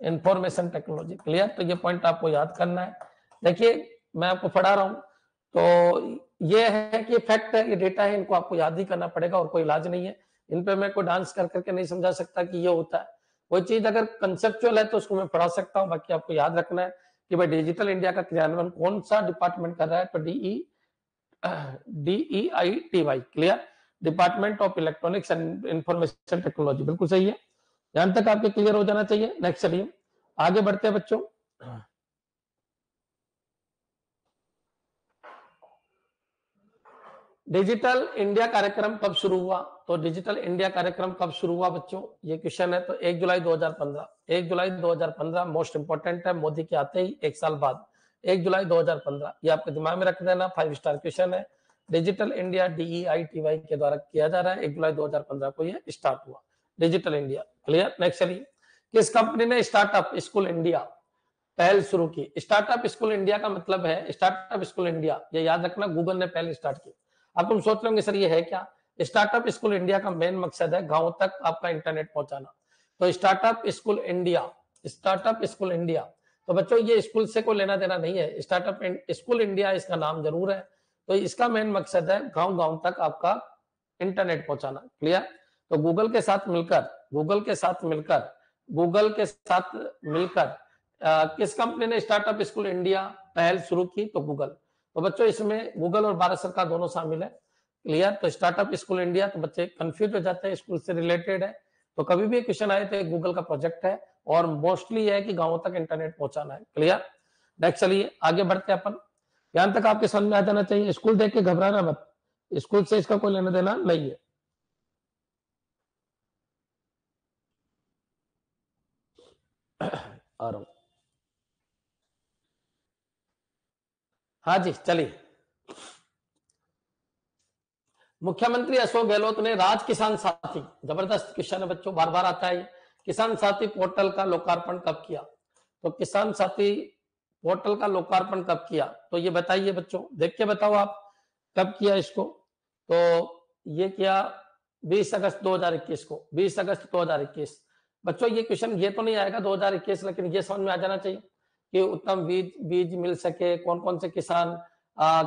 information technology. Clear? तो ये पॉइंट आपको याद करना है। देखिए मैं आपको पढ़ा रहा हूं तो ये है कि फैक्ट है, ये डेटा है, इनको आपको याद ही करना पड़ेगा और कोई इलाज नहीं है। इन पे मैं कोई डांस कर करके नहीं समझा सकता कि ये होता है। कोई चीज अगर कंसेप्चुअल है तो उसको मैं पढ़ा सकता हूँ, बाकी आपको याद रखना है कि भाई डिजिटल इंडिया का क्रियान्वयन कौन सा डिपार्टमेंट कर रहा है? तो DEITY। Clear? Department of electronics and information technology, बिल्कुल सही है। यहां तक आपके क्लियर हो जाना चाहिए। नेक्स्ट चलिए आगे बढ़ते हैं बच्चों। डिजिटल इंडिया कार्यक्रम कब शुरू हुआ? तो डिजिटल इंडिया कार्यक्रम कब शुरू हुआ बच्चों, ये क्वेश्चन है। तो 1 जुलाई 2015, 1 जुलाई 2015 मोस्ट इंपोर्टेंट है, मोदी के आते ही 1 साल बाद 1 जुलाई 2015, ये आपके दिमाग में रख देना, 5 स्टार क्वेश्चन है। डिजिटल इंडिया DEITY के द्वारा किया जा रहा है, 1 जुलाई 2015 को ये स्टार्ट हुआ डिजिटल इंडिया। क्लियर? नेक्स्ट चलिए, किस कंपनी ने स्टार्टअप स्कूल इंडिया पहल शुरू की? स्टार्टअप स्कूल इंडिया का मतलब है स्टार्टअप स्कूल इंडिया, ये याद रखना, गूगल ने पहले स्टार्ट की। अब तुम सोच रहे सर ये है क्या? स्टार्टअप स्कूल इंडिया का मेन मकसद है गांव तक आपका इंटरनेट पहुंचाना। तो startup school India, startup school India, तो बच्चों ये स्कूल से कोई लेना देना नहीं है, स्टार्टअप स्कूल इंडिया इसका नाम जरूर है। तो इसका मेन मकसद है गांव गांव तक आपका इंटरनेट पहुंचाना। क्लियर? तो गूगल के साथ मिलकर किस कंपनी ने स्टार्टअप स्कूल इंडिया पहल शुरू की? तो गूगल। तो बच्चों इसमें गूगल और भारत सरकार दोनों शामिल है। क्लियर? तो स्टार्टअप स्कूल इंडिया, तो बच्चे कंफ्यूज हो जाते हैं, स्कूल से रिलेटेड है। तो कभी भी क्वेश्चन आए तो गूगल का प्रोजेक्ट है और मोस्टली है कि गांवों तक इंटरनेट पहुंचाना है। क्लियर? नेक्स्ट चलिए आगे बढ़ते हैं अपन। यहां तक आपके समझ में आ जाना चाहिए। स्कूल देख के घबराना मत, स्कूल से इसका कोई लेना देना नहीं है। आ रहा हूं। हाँ जी चलिए। मुख्यमंत्री अशोक गहलोत ने राज किसान साथी, जबरदस्त क्वेश्चन है बच्चों, बार बार आता है, किसान साथी पोर्टल का लोकार्पण कब किया? तो किसान साथी पोर्टल का लोकार्पण कब किया? तो ये बताइए बच्चों, देख के बताओ आप कब किया इसको। तो ये किया 20 अगस्त 2021 को, 20 अगस्त 2021। बच्चों ये क्वेश्चन ये तो नहीं आएगा 2021, लेकिन ये समझ में आ जाना चाहिए कि उत्तम बीज मिल सके, कौन कौन से किसान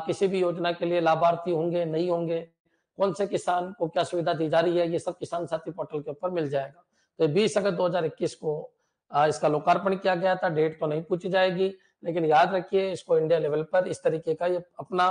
किसी भी योजना के लिए लाभार्थी होंगे नहीं होंगे। कौन से किसान को क्या सुविधा दी जा रही है, ये सब किसान साथी पोर्टल के ऊपर मिल जाएगा। तो 20 अगस्त 2021 को इसका लोकार्पण किया गया था। डेट तो नहीं पूछी जाएगी, लेकिन याद रखिए इसको इंडिया लेवल पर इस तरीके का ये अपना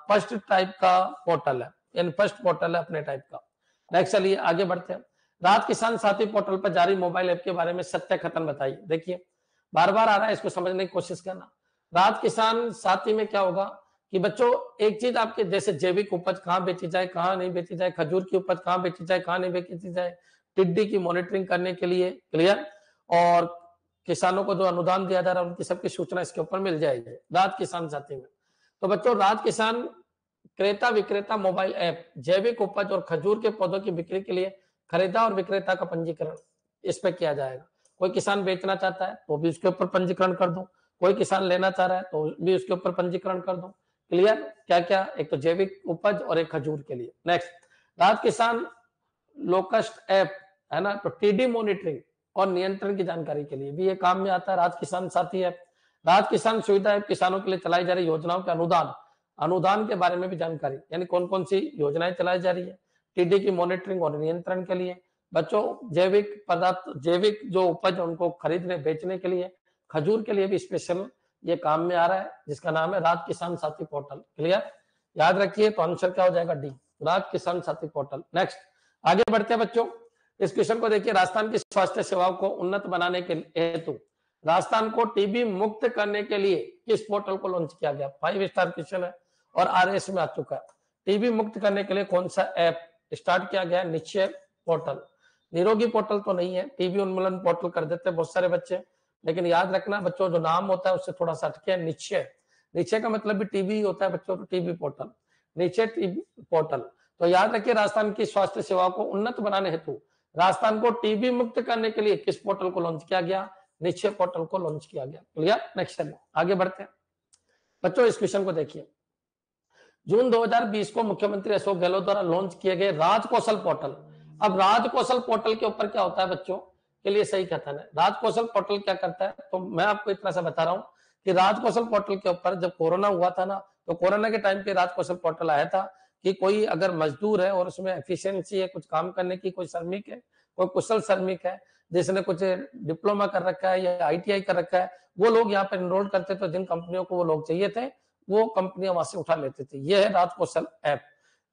फर्स्ट टाइप का पोर्टल है, यानी फर्स्ट पोर्टल है अपने टाइप का। नेक्स्ट चलिए आगे बढ़ते हैं। राहत किसान साथी पोर्टल पर जारी मोबाइल ऐप के बारे में सत्य कथन बताइए। देखिए बार बार आ रहा है, इसको समझने की कोशिश करना। राहत किसान साथी में क्या होगा कि बच्चों एक चीज आपके जैसे जैविक उपज कहाँ बेची जाए, कहाँ नहीं बेची जाए, खजूर की उपज कहाँ बेची जाए, कहाँ नहीं बेची जाए, टिड्डी की मॉनिटरिंग करने के लिए, क्लियर, और किसानों को जो अनुदान दिया जा रहा है उनकी सबकी सूचना इसके ऊपर मिल जाएगी राहत किसान साथी में। तो बच्चों राहत किसान क्रेता विक्रेता मोबाइल ऐप जैविक उपज और खजूर के पौधों की बिक्री के लिए खरीदा और विक्रेता का पंजीकरण इस पे किया जाएगा। कोई किसान बेचना चाहता है तो भी उसके ऊपर पंजीकरण कर दो, कोई किसान लेना चाह रहा है तो भी उसके ऊपर पंजीकरण कर दो। क्लियर, क्या क्या, एक तो जैविक उपज और एक खजूर के लिए। नेक्स्ट, राहत किसान लोकस्ट ऐप है ना, तो टीडी मॉनिटरिंग और नियंत्रण की जानकारी के लिए भी ये काम में आता है राहत किसान साथी ऐप। राहत किसान सुविधा ऐप किसानों के लिए चलाई जा रही योजनाओं के अनुदान के बारे में भी जानकारी, यानी कौन कौन सी योजनाएं चलाई जा रही है, टीडी की मॉनिटरिंग और नियंत्रण के लिए। बच्चों जैविक पदार्थ, जैविक जो उपज उनको खरीदने बेचने के लिए, खजूर के लिए भी स्पेशल ये काम में आ रहा है जिसका नाम है राहत किसान साथी पोर्टल। क्लियर, याद रखिए तो आंसर क्या हो जाएगा, डी, राहत किसान साथी पोर्टल। नेक्स्ट आगे बढ़ते हैं बच्चों, इस क्वेश्चन को देखिए। राजस्थान की स्वास्थ्य सेवाओं को उन्नत बनाने के हेतु राजस्थान को टीबी मुक्त करने के लिए किस पोर्टल को लॉन्च किया गया? 5 स्टार क्वेश्चन है और आरएस में आ चुका है। टीबी मुक्त करने के लिए कौन सा ऐप स्टार्ट किया गया? निश्चय पोर्टल। निरोगी पोर्टल तो नहीं है, टीबी उन्मूलन पोर्टल कर देते हैं बहुत सारे बच्चे, लेकिन याद रखना बच्चों जो नाम होता है उससे थोड़ा सा हटके है। निश्चय, निश्चय का मतलब भी टीबी होता है बच्चों, तो टीबी पोर्टल, निश्चय टीबी पोर्टल। तो याद रखिए राजस्थान की स्वास्थ्य सेवाओं को उन्नत बनाने हेतु राजस्थान को टीबी मुक्त करने के लिए किस पोर्टल को लॉन्च किया गया? निश्चय पोर्टल को लॉन्च किया गया। क्लियर, नेक्स्ट चलिए आगे बढ़ते हैं बच्चों। इस क्वेश्चन को देखिए, जून 2020 को मुख्यमंत्री अशोक गहलोत द्वारा लॉन्च किए गए राजकौशल पोर्टल। अब राजकौशल पोर्टल के ऊपर क्या होता है बच्चों के लिए सही कथन है। राजकौशल पोर्टल क्या करता है, तो मैं आपको इतना सा बता रहा हूं कि राजकौशल पोर्टल के ऊपर जब कोरोना हुआ था ना, तो कोरोना के टाइम पे राजकौशल पोर्टल आया था कि कोई अगर मजदूर है और उसमें एफिशिएंसी है कुछ काम करने की, कोई श्रमिक है, कोई कुशल श्रमिक है जिसने कुछ डिप्लोमा कर रखा है या आईटीआई कर रखा है, वो लोग यहाँ पर एनरोल करते थे। जिन कंपनियों को वो लोग चाहिए थे वो कंपनियां वहां से उठा लेते थे। ये है Rajkaushal app.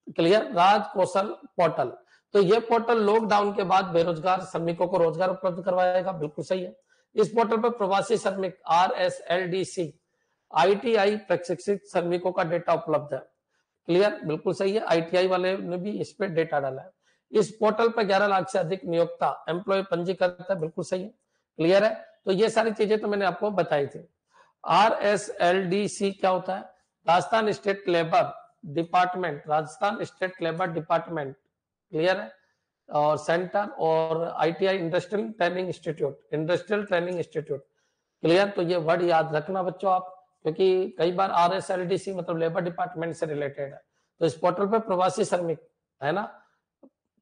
Clear, Rajkaushal portal. तो ये पोर्टल लॉकडाउन के बाद बेरोजगार श्रमिकों को रोजगार उपलब्ध करवाएगा, बिल्कुल सही है। इस पोर्टल पर प्रवासी श्रमिक RSLDC ITI प्रशिक्षित श्रमिकों का डेटा उपलब्ध है। क्लियर, बिल्कुल सही है, ITI वाले ने भी इस पे डेटा डाला है। इस पोर्टल पर 11 लाख से अधिक नियोक्ता एम्प्लॉय पंजीकृत है, बिल्कुल सही है। क्लियर है, तो ये सारी चीजें तो मैंने आपको बताई थी। RSLDC क्या होता है? Rajasthan state labour department, Rajasthan state labour department, clear है, और सेंटर और ITI industrial training institute, industrial training institute. Clear, तो ये वर्ड याद रखना बच्चों आप, क्योंकि कई बार RSLDC मतलब लेबर डिपार्टमेंट से रिलेटेड है। तो इस पोर्टल पे प्रवासी श्रमिक है ना,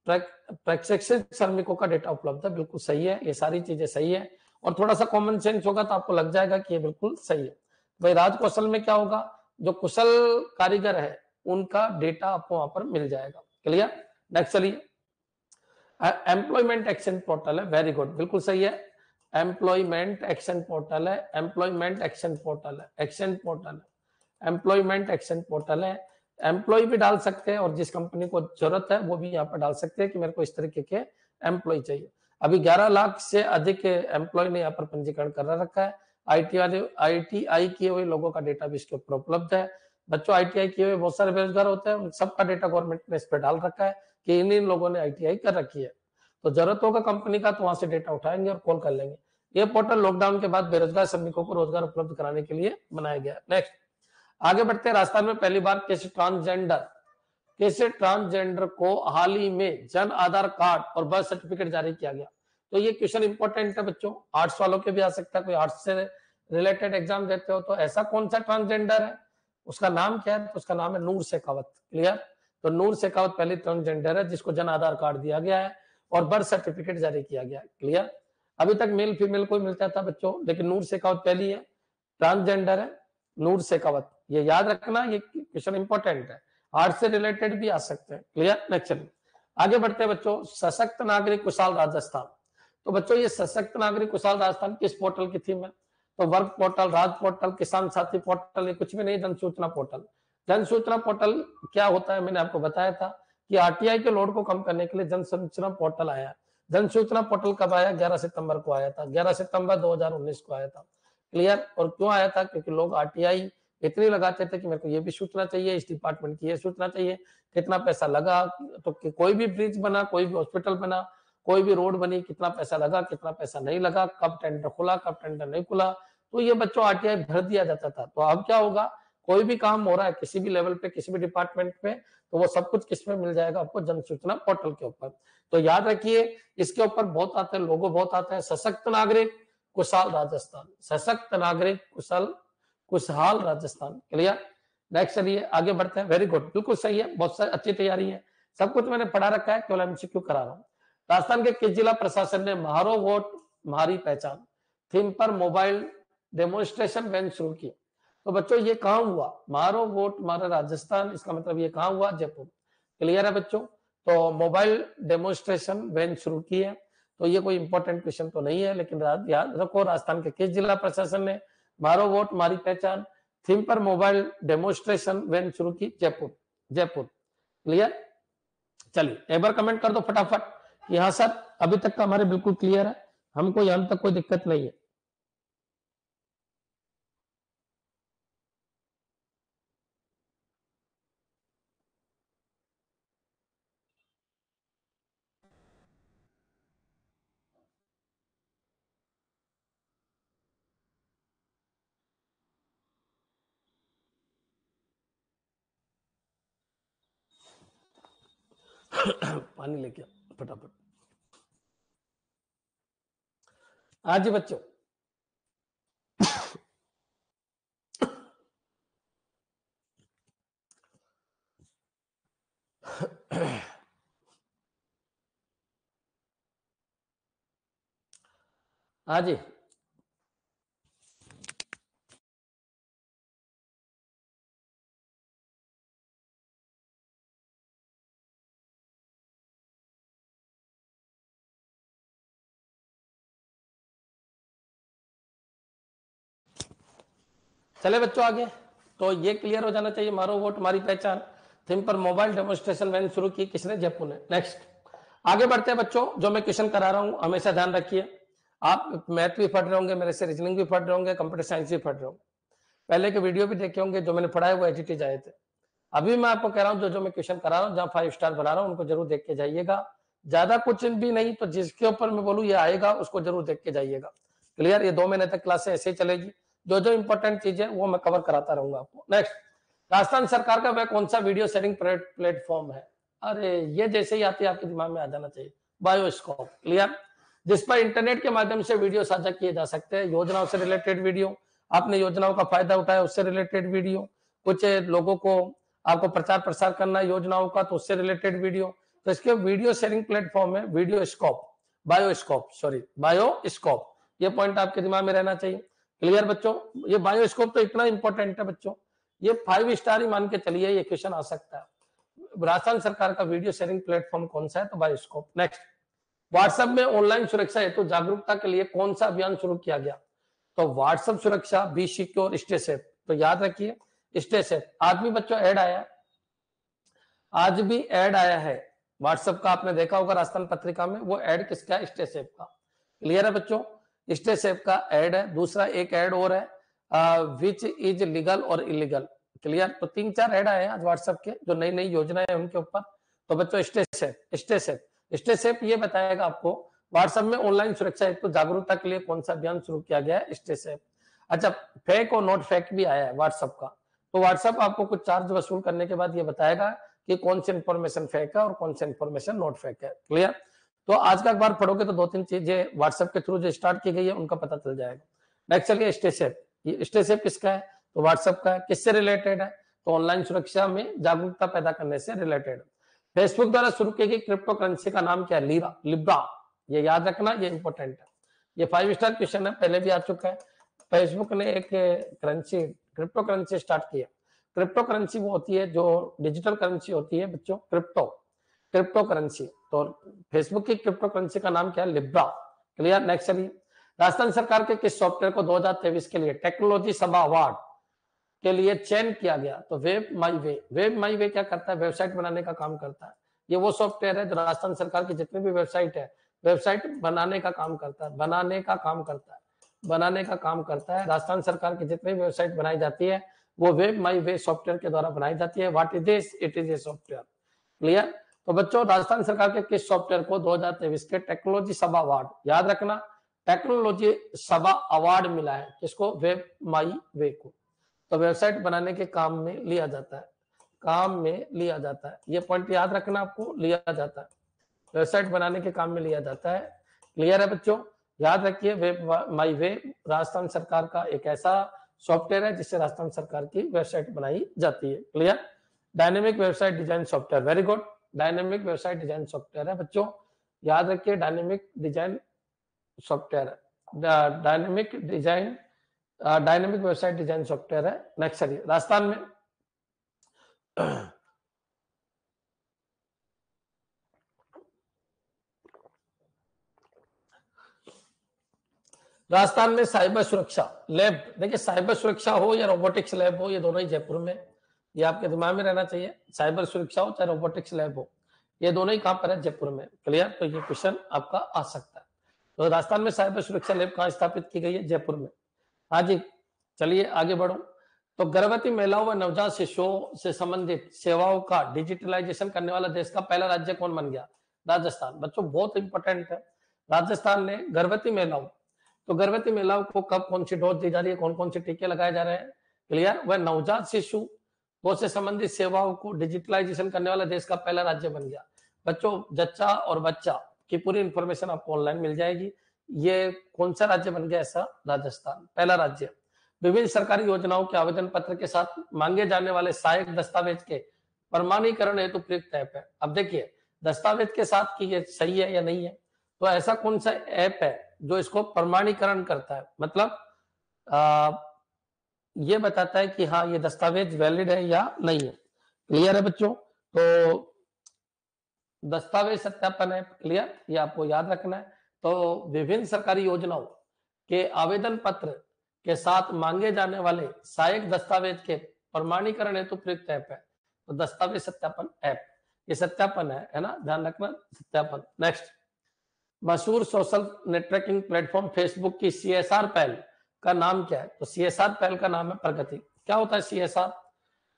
प्रशिक्षित श्रमिकों का डेटा उपलब्ध है, बिल्कुल सही है, ये सारी चीजें सही है। और थोड़ा सा कॉमन सेंस होगा तो आपको लग जाएगा कि ये बिल्कुल सही है। भाई राजकौशल में क्या होगा, जो कुशल कारीगर है उनका डेटा आपको वहां पर मिल जाएगा। क्लियर, नेक्स्ट चलिए, एम्प्लॉयमेंट एक्शन पोर्टल है, वेरी गुड, बिल्कुल सही है। एम्प्लॉयमेंट एक्शन पोर्टल है, एम्प्लॉयमेंट एक्शन पोर्टल है, एक्शन पोर्टल है, एम्प्लॉयमेंट एक्शन पोर्टल है। एम्प्लॉय भी डाल सकते हैं और जिस कंपनी को जरूरत है वो भी यहाँ पर डाल सकते हैं कि मेरे को इस तरीके के एम्प्लॉय चाहिए। अभी 11 लाख से अधिक एम्प्लॉय ने यहाँ पर पंजीकरण कर रखा है। ITI किए हुए लोगों का डेटा भी इसके ऊपर उपलब्ध है। बच्चों ITI किए हुए बहुत सारे बेरोजगार होते हैं, उन सबका डेटा गवर्नमेंट ने इस पर डाल रखा है कि इन लोगों ने ITI कर रखी है। तो जरूरत होगा कंपनी का तो वहां से डेटा उठाएंगे और कॉल कर लेंगे। ये पोर्टल लॉकडाउन के बाद बेरोजगार श्रमिकों को रोजगार उपलब्ध कराने के लिए बनाया गया। नेक्स्ट आगे बढ़ते हैं, राजस्थान में पहली बार किस ट्रांसजेंडर को हाल ही में जन आधार कार्ड और बर्थ सर्टिफिकेट जारी किया गया? तो ये क्वेश्चन इंपॉर्टेंट है बच्चों, आर्ट्स वालों के भी आ सकता है, कोई आर्ट्स से रिलेटेड एग्जाम देते हो तो ऐसा कौन सा ट्रांसजेंडर है, उसका नाम क्या है? तो उसका नाम है नूर शेखावत। क्लियर, तो नूर शेखावत पहली ट्रांसजेंडर है जिसको जन आधार कार्ड दिया गया है और बर्थ सर्टिफिकेट जारी किया गया है। क्लियर, अभी तक मेल फीमेल को मिलता था बच्चों, लेकिन नूर शेखावत पहली है ट्रांसजेंडर है, नूर शेखावत, ये याद रखना, ये क्वेश्चन इंपॉर्टेंट है। आर्ट से रिलेटेड भी आ सकते हैं। क्लियर? नेक्स्ट चलिए आगे बढ़ते हैं बच्चों। सशक्त नागरिक कुशल राजस्थान। तो बच्चों ये सशक्त नागरिक कुशल राजस्थान किस पोर्टल की थीम है? तो वर्क पोर्टल, राज पोर्टल, किसान साथी पोर्टल, ये कुछ भी नहीं, जन सूचना पोर्टल। जन सूचना पोर्टल क्या होता है, मैंने आपको बताया था कि आरटीआई के लोड को कम करने के लिए जन सूचना पोर्टल आया। जन सूचना पोर्टल कब आया? 11 सितंबर को आया था, 11 सितंबर 2019 को आया था। क्लियर? और क्यों आया था? क्योंकि लोग आरटीआई इतनी लगाते थे कि मेरे को ये भी सूचना चाहिए, इस डिपार्टमेंट की ये सूचना चाहिए, कितना पैसा लगा, तो कोई भी ब्रिज बना, कोई भी हॉस्पिटल बना, कोई भी रोड बनी, कितना पैसा लगा, कितना पैसा नहीं लगा, कब टेंडर खुला, कब टेंडर नहीं खुला, तो ये बच्चों आरटीआई भर दिया जाता था। तो अब क्या होगा, कोई भी काम हो रहा है किसी भी लेवल पे, किसी भी डिपार्टमेंट पे, तो वो सब कुछ किसमें मिल जाएगा आपको? जन सूचना पोर्टल के ऊपर। तो याद रखिए इसके ऊपर बहुत आते हैं, लोगो बहुत आते हैं। सशक्त नागरिक कुशल राजस्थान, सशक्त नागरिक कुशल खुशहाल राजस्थान। क्लियर? नेक्स्ट चलिए आगे बढ़ते हैं। वेरी गुड, बिल्कुल सही है, बहुत सारी अच्छी तैयारी है, सब कुछ मैंने पढ़ा रखा है, केवल एमसीक्यू करा रहा हूँ। राजस्थान के किस जिला प्रशासन ने म्हारो वोट म्हारी पहचान थीम पर मोबाइल डेमोन्स्ट्रेशन वैन शुरू की? तो बच्चों ये कहाँ हुआ? म्हारो वोट म्हारा राजस्थान, इसका मतलब ये कहाँ हुआ? जयपुर। क्लियर है बच्चों? तो मोबाइल डेमोन्स्ट्रेशन वैन शुरू की है। तो ये कोई इंपॉर्टेंट क्वेश्चन तो नहीं है, लेकिन याद रखो राजस्थान के किस जिला प्रशासन ने म्हारो वोट म्हारी पहचान थीम पर मोबाइल डेमोन्स्ट्रेशन वैन शुरू की? जयपुर। जयपुर। क्लियर? चलिए एक बार कमेंट कर दो फटाफट। यहाँ सर अभी तक का हमारे बिल्कुल क्लियर है, हमको यहाँ तक कोई दिक्कत नहीं है। पानी लेके फटाफट। हाँ जी बच्चों। हाँ जी। चले बच्चों आगे। तो ये क्लियर हो जाना चाहिए, मारो वोट हमारी पहचान थीम पर मोबाइल डेमोन्स्ट्रेशन वैन शुरू की किसने? जयपुर ने। नेक्स्ट आगे बढ़ते हैं बच्चों। जो मैं क्वेश्चन करा रहा हूं हमेशा ध्यान रखिए, आप मैथ भी पढ़ रहे होंगे मेरे से, रीजनिंग भी पढ़ रहे होंगे, कंप्यूटर साइंस भी पढ़ रहे होंगे, पहले के वीडियो भी देखे होंगे, जो मैंने पढ़ाया वो एचटीज आए थे। अभी मैं आपको कह रहा हूं जो मैं क्वेश्चन करा रहा हूँ, जहां 5 स्टार बना रहा हूं, उनको जरूर देख के जाइएगा। ज्यादा कुछ भी नहीं, तो जिसके ऊपर मैं बोलूँ ये आएगा उसको जरूर देख के जाइएगा। क्लियर? ये 2 महीने तक क्लास ऐसे ही चलेगी, जो जो इंपॉर्टेंट चीज है वो मैं कवर कराता रहूंगा आपको। नेक्स्ट, राजस्थान सरकार का वह कौन सा वीडियो शेयरिंग प्लेटफॉर्म है? अरे ये जैसे ही आती है आपके दिमाग में आ जाना चाहिए, बायोस्कोप। क्लियर? जिस पर इंटरनेट के माध्यम से वीडियो साझा किए जा सकते हैं, योजनाओं से रिलेटेड वीडियो, आपने योजनाओं का फायदा उठाया उससे रिलेटेड वीडियो, कुछ लोगों को आपको प्रचार प्रसार करना है योजनाओं का तो उससे रिलेटेड वीडियो, तो इसके वीडियो शेयरिंग प्लेटफॉर्म है video scope, bioscope, sorry bioscope. ये पॉइंट आपके दिमाग में रहना चाहिए। क्लियर बच्चों? ये बायोस्कोप तो इतना इंपॉर्टेंट है बच्चों, ये 5 स्टार ही मान के चलिए, ये क्वेश्चन आ सकता है। राजस्थान सरकार का वीडियो शेयरिंग प्लेटफॉर्म कौन सा है? तो बायोस्कोप। नेक्स्ट, व्हाट्सएप में ऑनलाइन सुरक्षा हेतु जागरूकता के लिए कौन सा अभियान शुरू किया गया? तो व्हाट्सएप सुरक्षा, बी सिक्योर, स्टे सेफ। तो याद रखिए स्टे सेफ। आज भी बच्चों ऐड आया, आज भी ऐड आया है व्हाट्सएप का, आपने देखा होगा राजस्थान पत्रिका में, वो ऐड किसका है? स्टे सेफ का। क्लियर है बच्चों? स्टे सेफ का ऐड है। दूसरा एक ऐड और है विच इज लीगल और इलीगल। क्लियर? तो 3-4 ऐड आए हैं आज व्हाट्सएप के, जो नई नई योजनाएं हैं उनके ऊपर। तो बच्चों stay safe, stay safe, stay safe ये बताएगा आपको व्हाट्सएप में ऑनलाइन सुरक्षा हेतु जागरूकता के लिए कौन सा अभियान शुरू किया गया है? Stay safe. अच्छा, फेक और नॉट फेक भी आया है व्हाट्सएप का। तो व्हाट्सएप आपको कुछ चार्ज वसूल करने के बाद ये बताएगा कि कौन सी इंफॉर्मेशन फेक है और कौन सी इंफॉर्मेशन नॉट फेक है। क्लियर? तो आज का अखबार पढ़ोगे तो 2-3 चीजें व्हाट्सएप के थ्रू जो स्टार्ट की गई है उनका पता चल जाएगा। नेक्स्ट चलिए स्टे सेफ। ये स्टे सेफ किसका है? तो व्हाट्सएप का है। किससे रिलेटेड है? तो ऑनलाइन सुरक्षा में जागरूकता पैदा करने से रिलेटेड। फेसबुक द्वारा शुरू की गई क्रिप्टो करेंसी का नाम क्या है? लिब्रा। ये याद रखना, ये इंपॉर्टेंट है। ये 5 स्टार क्वेश्चन है, पहले भी आ चुका है। फेसबुक ने एक करेंसी, क्रिप्टो करेंसी स्टार्ट की है। क्रिप्टो करेंसी वो होती है जो डिजिटल करेंसी होती है बच्चों, क्रिप्टो करेंसी। तो फेसबुक की क्रिप्टो करेंसी का नाम क्या है? लिब्रा। क्लियर? नेक्स्ट चलिए, राजस्थान सरकार के किस सॉफ्टवेयर को 2023 के लिए टेक्नोलॉजी सभा अवार्ड के लिए चयन किया गया? तो वेब माई वे क्या करता है? वेबसाइट बनाने का काम करता है। ये वो सॉफ्टवेयर है जो राजस्थान सरकार की जितनी भी वेबसाइट है, वेबसाइट बनाने का काम करता है, बनाने का काम करता है। राजस्थान सरकार की जितनी भी वेबसाइट बनाई जाती है वो वेब माई वे सॉफ्टवेयर के द्वारा बनाई जाती है। What is this? It is a software. Clear? तो बच्चों, राजस्थान सरकार के किस सॉफ्टवेयर को 2023 के टेक्नोलॉजी सभा अवार्ड, याद रखना, टेक्नोलॉजी सभा अवार्ड मिला है किसको? वेब माई वे को। तो वेबसाइट बनाने के काम में लिया जाता है, ये पॉइंट याद रखना, आपको लिया जाता है, वेबसाइट बनाने के काम में लिया जाता है। क्लियर है बच्चों? याद रखिए, वेब माई वे राजस्थान सरकार का एक ऐसा सॉफ्टवेयर है जिससे राजस्थान सरकार की वेबसाइट बनाई जाती है। Clear? Dynamic website design software, very good, dynamic website design software है बच्चों, याद रखिए, डायनेमिक डिजाइन सॉफ्टवेयर है, डायनेमिक वेबसाइट डिजाइन सॉफ्टवेयर है। नेक्स्ट चलिए, राजस्थान में राजस्थान में साइबर सुरक्षा लैब, देखिए साइबर सुरक्षा हो या रोबोटिक्स लैब हो, ये दोनों ही जयपुर में, ये आपके दिमाग में रहना चाहिए। साइबर सुरक्षा हो चाहे रोबोटिक्स लैब हो, ये दोनों ही कहां पर है? जयपुर में। क्लियर? तो ये क्वेश्चन आपका आ सकता है। तो राजस्थान में साइबर सुरक्षा लैब कहां स्थापित की गई है? जयपुर में। हाँ जी, चलिए आगे बढ़ो। तो गर्भवती महिलाओं व नवजात शिशुओं से संबंधित सेवाओं का डिजिटलाइजेशन करने वाला देश का पहला राज्य कौन बन गया? राजस्थान। बच्चों बहुत इंपॉर्टेंट है, राजस्थान ने गर्भवती महिलाओं, तो गर्भवती महिलाओं को कब कौन सी डोज दी जा रही है, कौन कौन से टीके लगाए जा रहे हैं? क्लियर? वह नवजात शिशु वो से संबंधित सेवाओं को डिजिटलाइजेशन करने वाला देश का पहला राज्य बन गया। बच्चों, जच्चा और बच्चा की पूरी इंफॉर्मेशन आपको ऑनलाइन मिल जाएगी। ये कौन सा राज्य बन गया ऐसा? राजस्थान, पहला राज्य। विभिन्न सरकारी योजनाओं के आवेदन पत्र के साथ मांगे जाने वाले सहायक दस्तावेज के प्रमाणीकरण हेतु प्रयुक्त ऐप है। अब देखिए, दस्तावेज के साथ कि ये सही है या नहीं है, तो ऐसा कौन सा ऐप है जो इसको प्रमाणीकरण करता है, मतलब ये बताता है कि हाँ ये दस्तावेज वैलिड है या नहीं है। क्लियर है बच्चों? तो दस्तावेज सत्यापन है। क्लियर? ये आपको याद रखना है। तो विभिन्न सरकारी योजनाओं के आवेदन पत्र के साथ मांगे जाने वाले सहायक दस्तावेज के प्रमाणीकरण हेतु प्रयुक्त ऐप है। तो दस्तावेज सत्यापन ऐप, ये सत्यापन है ना, ध्यान रखना, सत्यापन। नेक्स्ट, मशहूर सोशल नेटवर्किंग प्लेटफॉर्म फेसबुक की सीएसआर पहल का नाम क्या है? तो सीएसआर पहल का नाम है प्रगति। क्या होता है सीएसआर?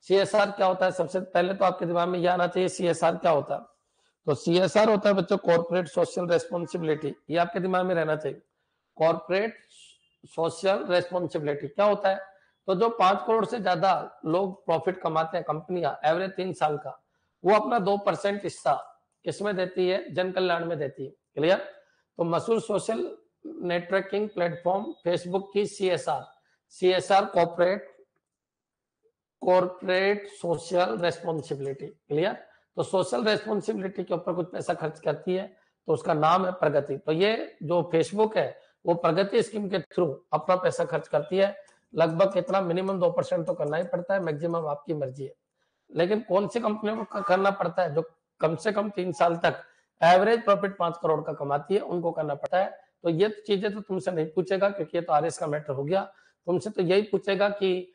सीएसआर क्या होता है? सबसे पहले तो आपके दिमाग में यह आना चाहिए सीएसआर क्या होता है। तो सीएसआर होता है बच्चों कॉर्पोरेट सोशल रेस्पॉन्सिबिलिटी, ये आपके दिमाग में रहना चाहिए। कॉर्पोरेट सोशल रेस्पॉन्सिबिलिटी क्या होता है? तो जो 5 करोड़ से ज्यादा लोग प्रॉफिट कमाते हैं, कंपनियां एवरेज 3 साल का, वो अपना 2% हिस्सा किसमें देती है? जन कल्याण में देती है। क्लियर? तो मशहूर सोशल नेटवर्किंग प्लेटफॉर्म फेसबुक की CSR corporate social responsibility. Clear? तो सोशल रेस्पॉन्सिबिलिटी के ऊपर कुछ पैसा खर्च करती है, तो उसका नाम है प्रगति। तो ये जो फेसबुक है वो प्रगति स्कीम के थ्रू अपना पैसा खर्च करती है। लगभग कितना? मिनिमम 2% तो करना ही पड़ता है, मैक्सिमम आपकी मर्जी है। लेकिन कौन सी कंपनियों को करना पड़ता है? जो कम से कम 3 साल तक एवरेज प्रॉफिट 5 करोड़ का कमाती है, उनको करना पड़ता है। तो ये चीजें तो तुमसे नहीं पूछेगा क्योंकि ये तो आरएस का मैटर हो गया। तुमसे तो यही पूछेगा कि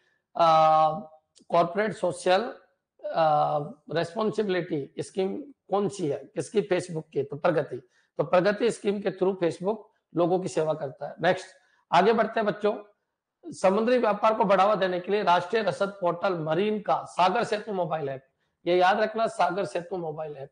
कॉर्पोरेट सोशल रेस्पॉन्सिबिलिटी स्कीम कौन सी है, किसकी? फेसबुक की। तो प्रगति। तो प्रगति स्कीम के थ्रू फेसबुक लोगों की सेवा करता है। नेक्स्ट, आगे बढ़ते हैं बच्चों। समुद्री व्यापार को बढ़ावा देने के लिए राष्ट्रीय रसद पोर्टल मरीन का सागर सेतु मोबाइल ऐप, ये याद रखना, सागर सेतु मोबाइल ऐप।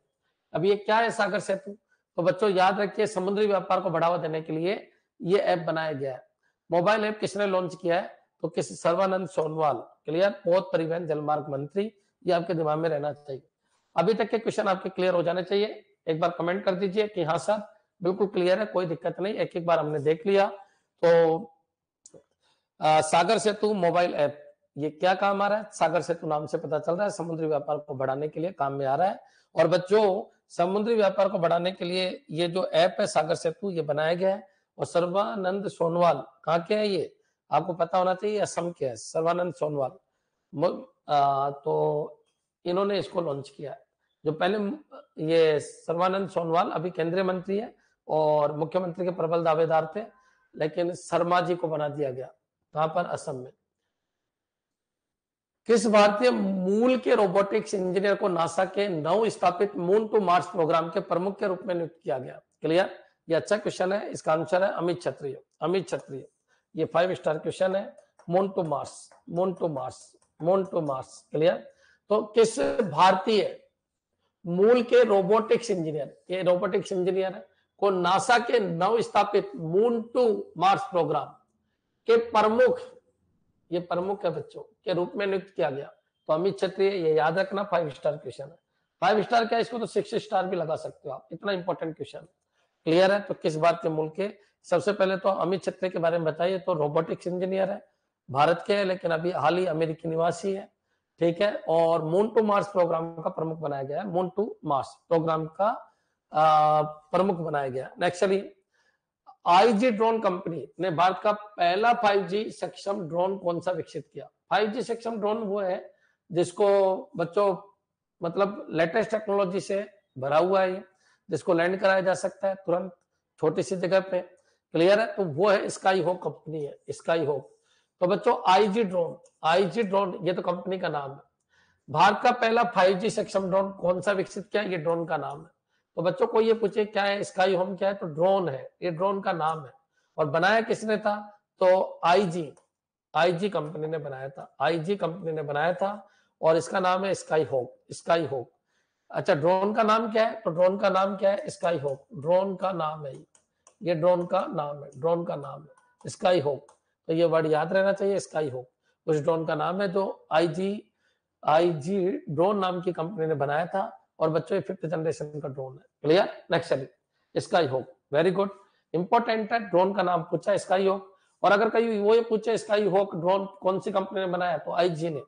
अब ये क्या है सागर सेतु? तो बच्चों याद रखिए, समुद्री व्यापार को बढ़ावा देने के लिए ये ऐप बनाया गया है। मोबाइल ऐप किसने लॉन्च किया है? तो किस? सर्बानंद सोनोवाल। क्लियर? पोत परिवहन जलमार्ग मंत्री, ये आपके दिमाग में रहना चाहिए। अभी तक के क्वेश्चन आपके क्लियर हो जाने चाहिए। एक बार कमेंट कर दीजिए कि हाँ सर बिल्कुल क्लियर है, कोई दिक्कत नहीं, एक एक बार हमने देख लिया। तो सागर सेतु मोबाइल ऐप, ये क्या काम आ रहा है? सागर सेतु नाम से पता चल रहा है समुद्री व्यापार को बढ़ाने के लिए काम में आ रहा है। और बच्चों, समुद्री व्यापार को बढ़ाने के लिए ये जो ऐप है सागर सेतु, ये बनाया गया है। और सर्बानंद सोनोवाल कहाँ के हैं? ये आपको पता होना चाहिए, असम के हैं सर्बानंद सोनोवाल। तो इन्होंने इसको लॉन्च किया। जो पहले ये सर्बानंद सोनोवाल अभी केंद्रीय मंत्री है और मुख्यमंत्री के प्रबल दावेदार थे, लेकिन शर्मा जी को बना दिया गया। कहां पर? असम में। किस भारतीय मूल के रोबोटिक्स इंजीनियर को नासा के नव स्थापित मून टू मार्स प्रोग्राम के प्रमुख के रूप में नियुक्त किया गया? क्लियर? ये अच्छा क्वेश्चन है। इसका आंसर है अमित क्षत्रिय। अमित क्षत्रिय। ये 5 स्टार क्वेश्चन है। Moon to Mars, moon to Mars, moon to Mars. Clear? तो किस भारतीय मूल के रोबोटिक्स इंजीनियर, ये रोबोटिक्स इंजीनियर है, को नासा के नव स्थापित मून टू मार्स प्रोग्राम के प्रमुख, ये प्रमुख है बच्चों, के रूप में नियुक्त किया गया? तो अमित क्षत्रिय। ये याद रखना, 5 स्टार क्वेश्चन है। 5 स्टार क्या, इसको तो 6 स्टार भी लगा सकते हो आप, इतना इंपॉर्टेंट क्वेश्चन। क्लियर है? तो किस बात के मूल के? सबसे पहले तो अमित क्षत्रिय के बारे में बताइए। तो रोबोटिक्स इंजीनियर है, भारत के है, लेकिन अभी हाल ही अमेरिकी निवासी है। ठीक है। और मून टू मार्स प्रोग्राम का प्रमुख बनाया गया है। मून टू मार्स प्रोग्राम का प्रमुख बनाया गया। नेक्स्ट, आईजी ड्रोन कंपनी ने भारत का पहला 5G सक्षम ड्रोन कौन सा विकसित किया? 5G सक्षम ड्रोन वो है जिसको बच्चों मतलब लेटेस्ट टेक्नोलॉजी से भरा हुआ है, जिसको लैंड कराया जा सकता है तुरंत छोटी सी जगह पे। क्लियर है? तो वो है स्काई होक कंपनी है, स्काई होक। तो बच्चों आईजी ड्रोन, आईजी ड्रोन ये तो कंपनी का नाम है। भारत का पहला 5G सक्षम ड्रोन कौन सा विकसित किया? ये ड्रोन का नाम है। तो बच्चों को ये पूछे क्या है स्काई होम, क्या है? तो ड्रोन है, ये ड्रोन का नाम है। और बनाया किसने था? तो आईजी, आईजी कंपनी ने बनाया था, आईजी कंपनी ने बनाया था। और इसका नाम है स्काई होक, स्काई होक। अच्छा, ड्रोन का नाम क्या है? तो ड्रोन का नाम क्या है? स्काई होक, ड्रोन का नाम है ये ड्रोन का नाम है, ड्रोन का नाम है स्काई होक। तो ये वर्ड याद रहना चाहिए, स्काई होक उस ड्रोन का नाम है जो आईजी ड्रोन नाम की कंपनी ने बनाया था। और बच्चों ये 5th जनरेशन का ड्रोन है। क्लियर? नेक्स्ट चलिए, स्काई होक। वेरी गुड, इंपॉर्टेंट है। ड्रोन का नाम पूछा स्काई होक। और अगर कहीं वो ये पूछे स्काई होक ड्रोन कौन सी कंपनी ने बनाया, तो आईजी ने,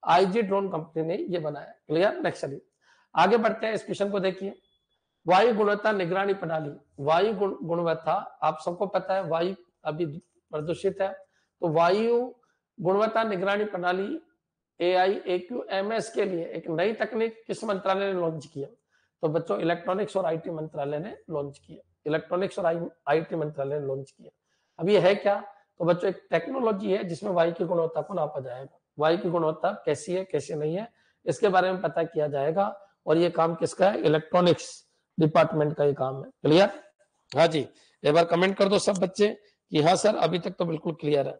आईजी ड्रोन कंपनी ने ये बनाया। क्लियर? नेक्स्ट चलिए, आगे बढ़ते हैं। इस क्वेश्चन को देखिए, वायु गुणवत्ता निगरानी प्रणाली। वायु गुणवत्ता, आप सबको पता है वायु अभी प्रदूषित है, तो वायु गुणवत्ता निगरानी प्रणाली AIAQMS के लिए एक नई तकनीक किस मंत्रालय ने लॉन्च किया? तो बच्चों इलेक्ट्रॉनिक्स और आईटी मंत्रालय ने लॉन्च किया, इलेक्ट्रॉनिक्स और आईटी मंत्रालय ने लॉन्च किया। अब ये है क्या? तो बच्चों एक टेक्नोलॉजी है जिसमें वायु की गुणवत्ता को नापा जाएगा। वायु की गुणवत्ता कैसी है कैसी नहीं है इसके बारे में पता किया जाएगा। और ये काम किसका है? इलेक्ट्रॉनिक्स डिपार्टमेंट का ये काम है। क्लियर? हाँ जी, एक बार कमेंट कर दो सब बच्चे कि हाँ सर अभी तक तो बिल्कुल क्लियर है।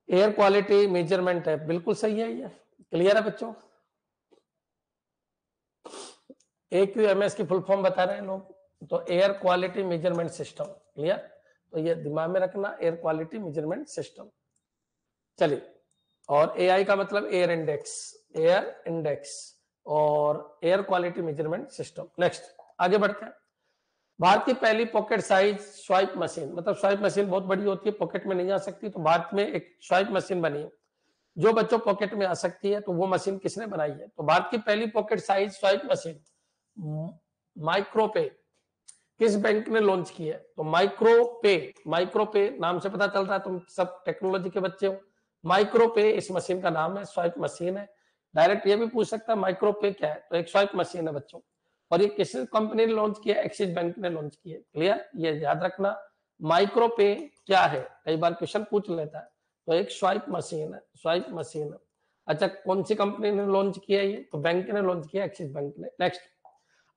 एयर क्वालिटी मेजरमेंट है, बिल्कुल सही है ये। क्लियर है बच्चों? AQMS की फुल फॉर्म बता रहे हैं लोग, तो air quality measurement system. Clear? तो ये दिमाग में रखना, एयर क्वालिटी मेजरमेंट सिस्टम। चलिए, और AI का मतलब एयर इंडेक्स, एयर इंडेक्स और air quality measurement system. Next आगे बढ़ते हैं। भारत की पहली पॉकेट साइज स्वाइप मशीन, मतलब स्वाइप मशीन बहुत बड़ी होती है, पॉकेट में नहीं आ सकती, तो भारत में एक स्वाइप मशीन बनी है जो बच्चों पॉकेट में आ सकती है। तो वो मशीन किसने बनाई है? तो भारत की पहली पॉकेट साइज स्वाइप मशीन माइक्रोपे किस बैंक ने लॉन्च की है? तो माइक्रोपे, माइक्रोपे नाम से पता चल रहा है तुम सब टेक्नोलॉजी के बच्चे हो। माइक्रोपे इस मशीन का नाम है, स्वाइप मशीन है। डायरेक्ट ये भी पूछ सकता है माइक्रोपे क्या है, तो एक स्वाइप मशीन है बच्चों। और ये किस कंपनी ने लॉन्च किया? एक्सिस बैंक ने लॉन्च किया। क्लियर? ये याद रखना, माइक्रोपे क्या है, कई बार क्वेश्चन पूछ लेता है। तो एक स्वाइप मशीन है, स्वाइप मशीन है। अच्छा, कौन सी कंपनी ने लॉन्च किया ये? तो बैंक ने लॉन्च किया, एक्सिस बैंक ने। नेक्स्ट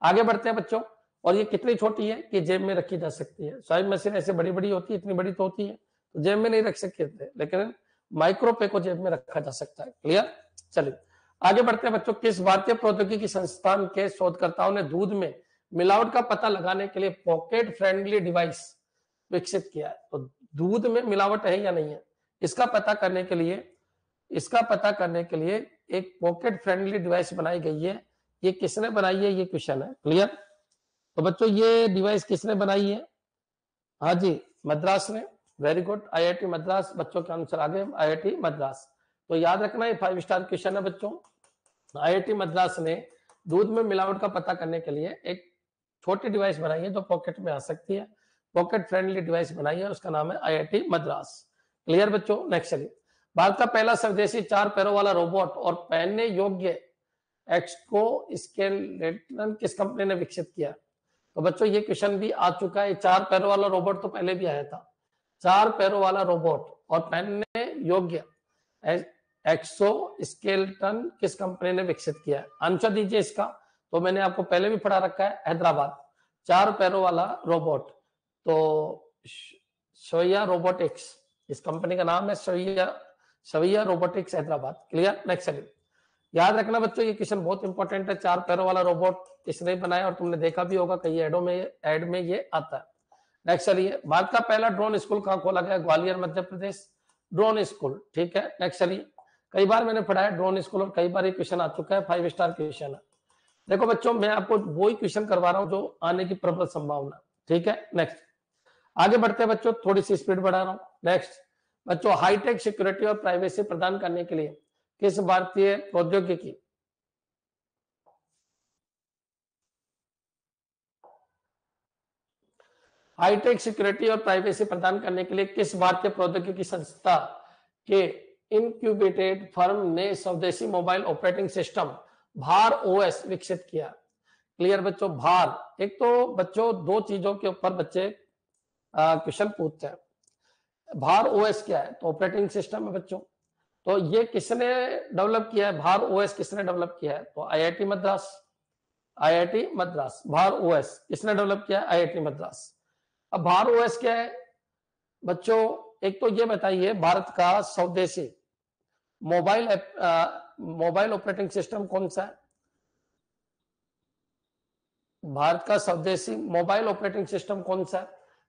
आगे बढ़ते हैं बच्चों। और ये कितनी छोटी है कि जेब में रखी जा सकती है? स्वाइप मशीन ऐसे बड़ी बड़ी होती है, इतनी बड़ी तो होती है, तो जेब में नहीं रख सकते थे, लेकिन माइक्रोपे को जेब में रखा जा सकता है। क्लियर? चलिए आगे बढ़ते हैं बच्चों। किस भारतीय प्रौद्योगिकी संस्थान के शोधकर्ताओं ने दूध में मिलावट का पता लगाने के लिए पॉकेट फ्रेंडली डिवाइस विकसित किया है। तो दूध में मिलावट है या नहीं है, इसका पता करने के लिए एक पॉकेट फ्रेंडली डिवाइस बनाई गई है। ये किसने बनाई है, ये क्वेश्चन है। क्लियर? तो बच्चों ये डिवाइस किसने बनाई है? हाँ जी, मद्रास ने। Very good, IIT Madras. बच्चों के आंसर आ गए, आईआईटी मद्रास। तो याद रखना, ये 5 स्टार क्वेश्चन है बच्चों। आईआईटी मद्रास ने दूध में मिलावट का पता करने के लिए एक छोटी डिवाइस बनाई है जो पॉकेट में आ सकती है, पॉकेट फ्रेंडली डिवाइस बनाई है, उसका नाम है आईआईटी मद्रास। क्लियर बच्चों? नेक्स्ट चलिए। भारत का पहला स्वदेशी 4 पैरों वाला रोबोट और पहनने योग्य एक्सोस्केलेटन किस कंपनी ने विकसित किया? तो बच्चों ये क्वेश्चन भी आ चुका है। 4 पैरों वाला रोबोट तो पहले भी आया था। 4 पैरों वाला रोबोट और पहनने योग्य एक्सोस्केलेटन किस कंपनी ने विकसित किया है? आंसर दीजिए इसका। तो मैंने आपको पहले भी पढ़ा रखा है, हैदराबाद। 4 पैरों वाला रोबोट, तो शोया रोबोटिक्स, इस कंपनी का नाम है Shoya robotics, Hyderabad. Clear? Next चलिए। याद रखना बच्चों, ये क्वेश्चन बहुत इंपॉर्टेंट है। 4 पैरों वाला रोबोट किसने बनाया, और तुमने देखा भी होगा कई ऐड में ये आता है। नेक्स्ट चलिए। भारत का पहला ड्रोन स्कूल कहाँ खोला गया? ग्वालियर, मध्य प्रदेश। ड्रोन स्कूल, ठीक है। नेक्स्ट चलिए। कई बार मैंने पढ़ाया ड्रोन स्कूल और कई बार ये क्वेश्चन आ चुका है, 5 स्टार क्वेश्चन है। देखो बच्चों, मैं आपको वही क्वेश्चन करवा रहा हूं जो आने की प्रबल संभावना, ठीक है। नेक्स्ट आगे बढ़ते हैं बच्चों, थोड़ी सी स्पीड बढ़ा रहा हूं। नेक्स्ट बच्चों, हाईटेक सिक्योरिटी और प्राइवेसी प्रदान करने के लिए किस भारतीय प्रौद्योगिकी हाईटेक सिक्योरिटी और प्राइवेसी प्रदान करने के लिए किस भारतीय प्रौद्योगिकी संस्था के इनक्यूबेटेड फर्म ने स्वदेशी मोबाइल ऑपरेटिंग सिस्टम भार ओएस विकसित किया? क्लियर बच्चों? भार, एक तो बच्चों 2 चीजों के ऊपर बच्चे क्वेश्चन पूछते हैं। भार ओएस क्या है? तो ऑपरेटिंग सिस्टम है बच्चों। तो ये किसने डेवलप किया है? भार ओएस किसने डेवलप किया है? तो आईआईटी मद्रास। आईआईटी मद्रास। भार ओएस किसने डेवलप किया है? आईआईटी मद्रास। अब भार ओएस क्या है बच्चों? एक तो ये बताइए, भारत का स्वदेशी मोबाइल ऑपरेटिंग सिस्टम कौन सा है? भारत का स्वदेशी मोबाइल ऑपरेटिंग सिस्टम कौन सा है?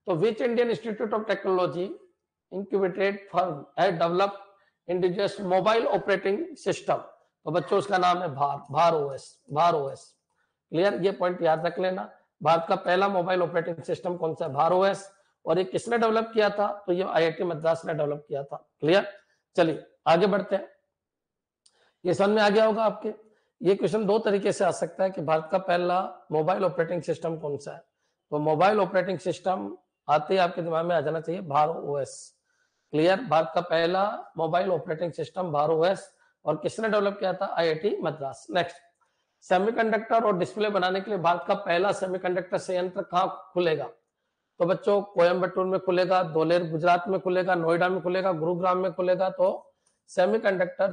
तो which Indian Institute of Technology incubated firm है develop indigenous mobile operating system? तो बच्चों उसका नाम है भार ओएस। क्लियर? ये पॉइंट याद रख लेना। भारत का पहला मोबाइल ऑपरेटिंग सिस्टम कौन सा है? भार ओएस। और ये किसने डेवलप किया था? तो ये आईआईटी मद्रास ने डेवलप किया था। क्लियर? चलिए आगे बढ़ते हैं। ये समझ में आ गया होगा आपके। ये क्वेश्चन 2 तरीके से आ सकता है कि भारत का पहला मोबाइल ऑपरेटिंग सिस्टम कौन सा है? तो मोबाइल ऑपरेटिंग सिस्टम आते ही आपके दिमाग में आ जाना चाहिए भार ओएस। क्लियर? भारत का पहला मोबाइल ऑपरेटिंग सिस्टम भार ओएस, और किसने डेवलप किया था? आईआईटी मद्रास। नेक्स्ट, सेमीकंडक्टर और डिस्प्ले बनाने के लिए भारत का पहला सेमीकंडक्टर संयंत्र कहाँ खुलेगा? तो बच्चों कोयम्बटूर में खुलेगा, धोलेर गुजरात में खुलेगा, नोएडा में खुलेगा, गुरुग्राम में खुलेगा। तो सेमीकंडक्टर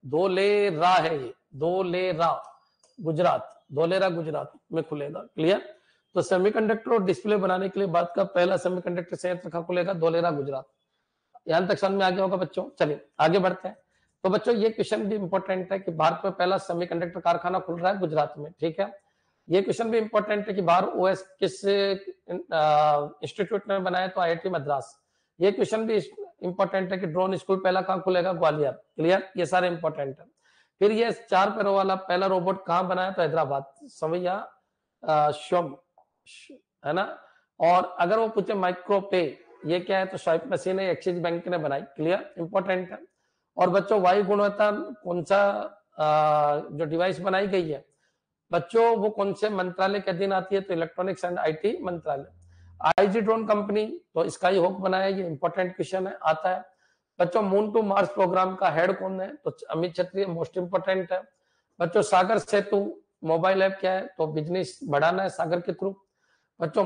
धोलेरा है, ये धोलेरा गुजरात में खुलेगा। क्लियर? तो सेमीकंडक्टर और डिस्प्ले बनाने के लिए भारत का पहला सेमीकंडक्टर संयंत्र कहाँ खुलेगा? धोलेरा गुजरात। यहां तक समझ में आ गया होगा बच्चों। चलिए आगे बढ़ते हैं। तो बच्चों ये क्वेश्चन भी इंपॉर्टेंट है कि भारत में पहला सेमीकंडक्टर कारखाना खुल रहा है गुजरात में, ठीक है। ये क्वेश्चन भी इंपॉर्टेंट है कि भार ओएस किस इंस्टीट्यूट ने बनाया? तो आईआईटी मद्रास। ये क्वेश्चन भी इंपॉर्टेंट है कि ड्रोन स्कूल पहला कहाँ खुलेगा? ग्वालियर। क्लियर? ये सारे इंपॉर्टेंट है। फिर ये 4 पैरों वाला पहला रोबोट कहाँ बनाया? तो हैदराबाद, सवैया श्योम, है ना। और अगर वो पूछे माइक्रो पे ये क्या है? तो स्वाइप मशीन है, एक्सिस बैंक ने बनाई। क्लियर? इंपॉर्टेंट है। और बच्चों वायु गुणवत्ता कौन सा जो डिवाइस बनाई गई है बच्चों, वो कौन से मंत्रालय के अधीन आती है? तो इलेक्ट्रॉनिक्स एंड आईटी मंत्रालय। आईजी ड्रोन कंपनी तो स्काई होक बनाया, ये इंपॉर्टेंट क्वेश्चन है, आता है। बच्चों मून टू मार्स प्रोग्राम का हेड कौन है? तो अमित छत्री, मोस्ट इंपोर्टेंट है। बच्चों सागर सेतु मोबाइल ऐप क्या है? तो बिजनेस बढ़ाना है सागर के थ्रू। बच्चों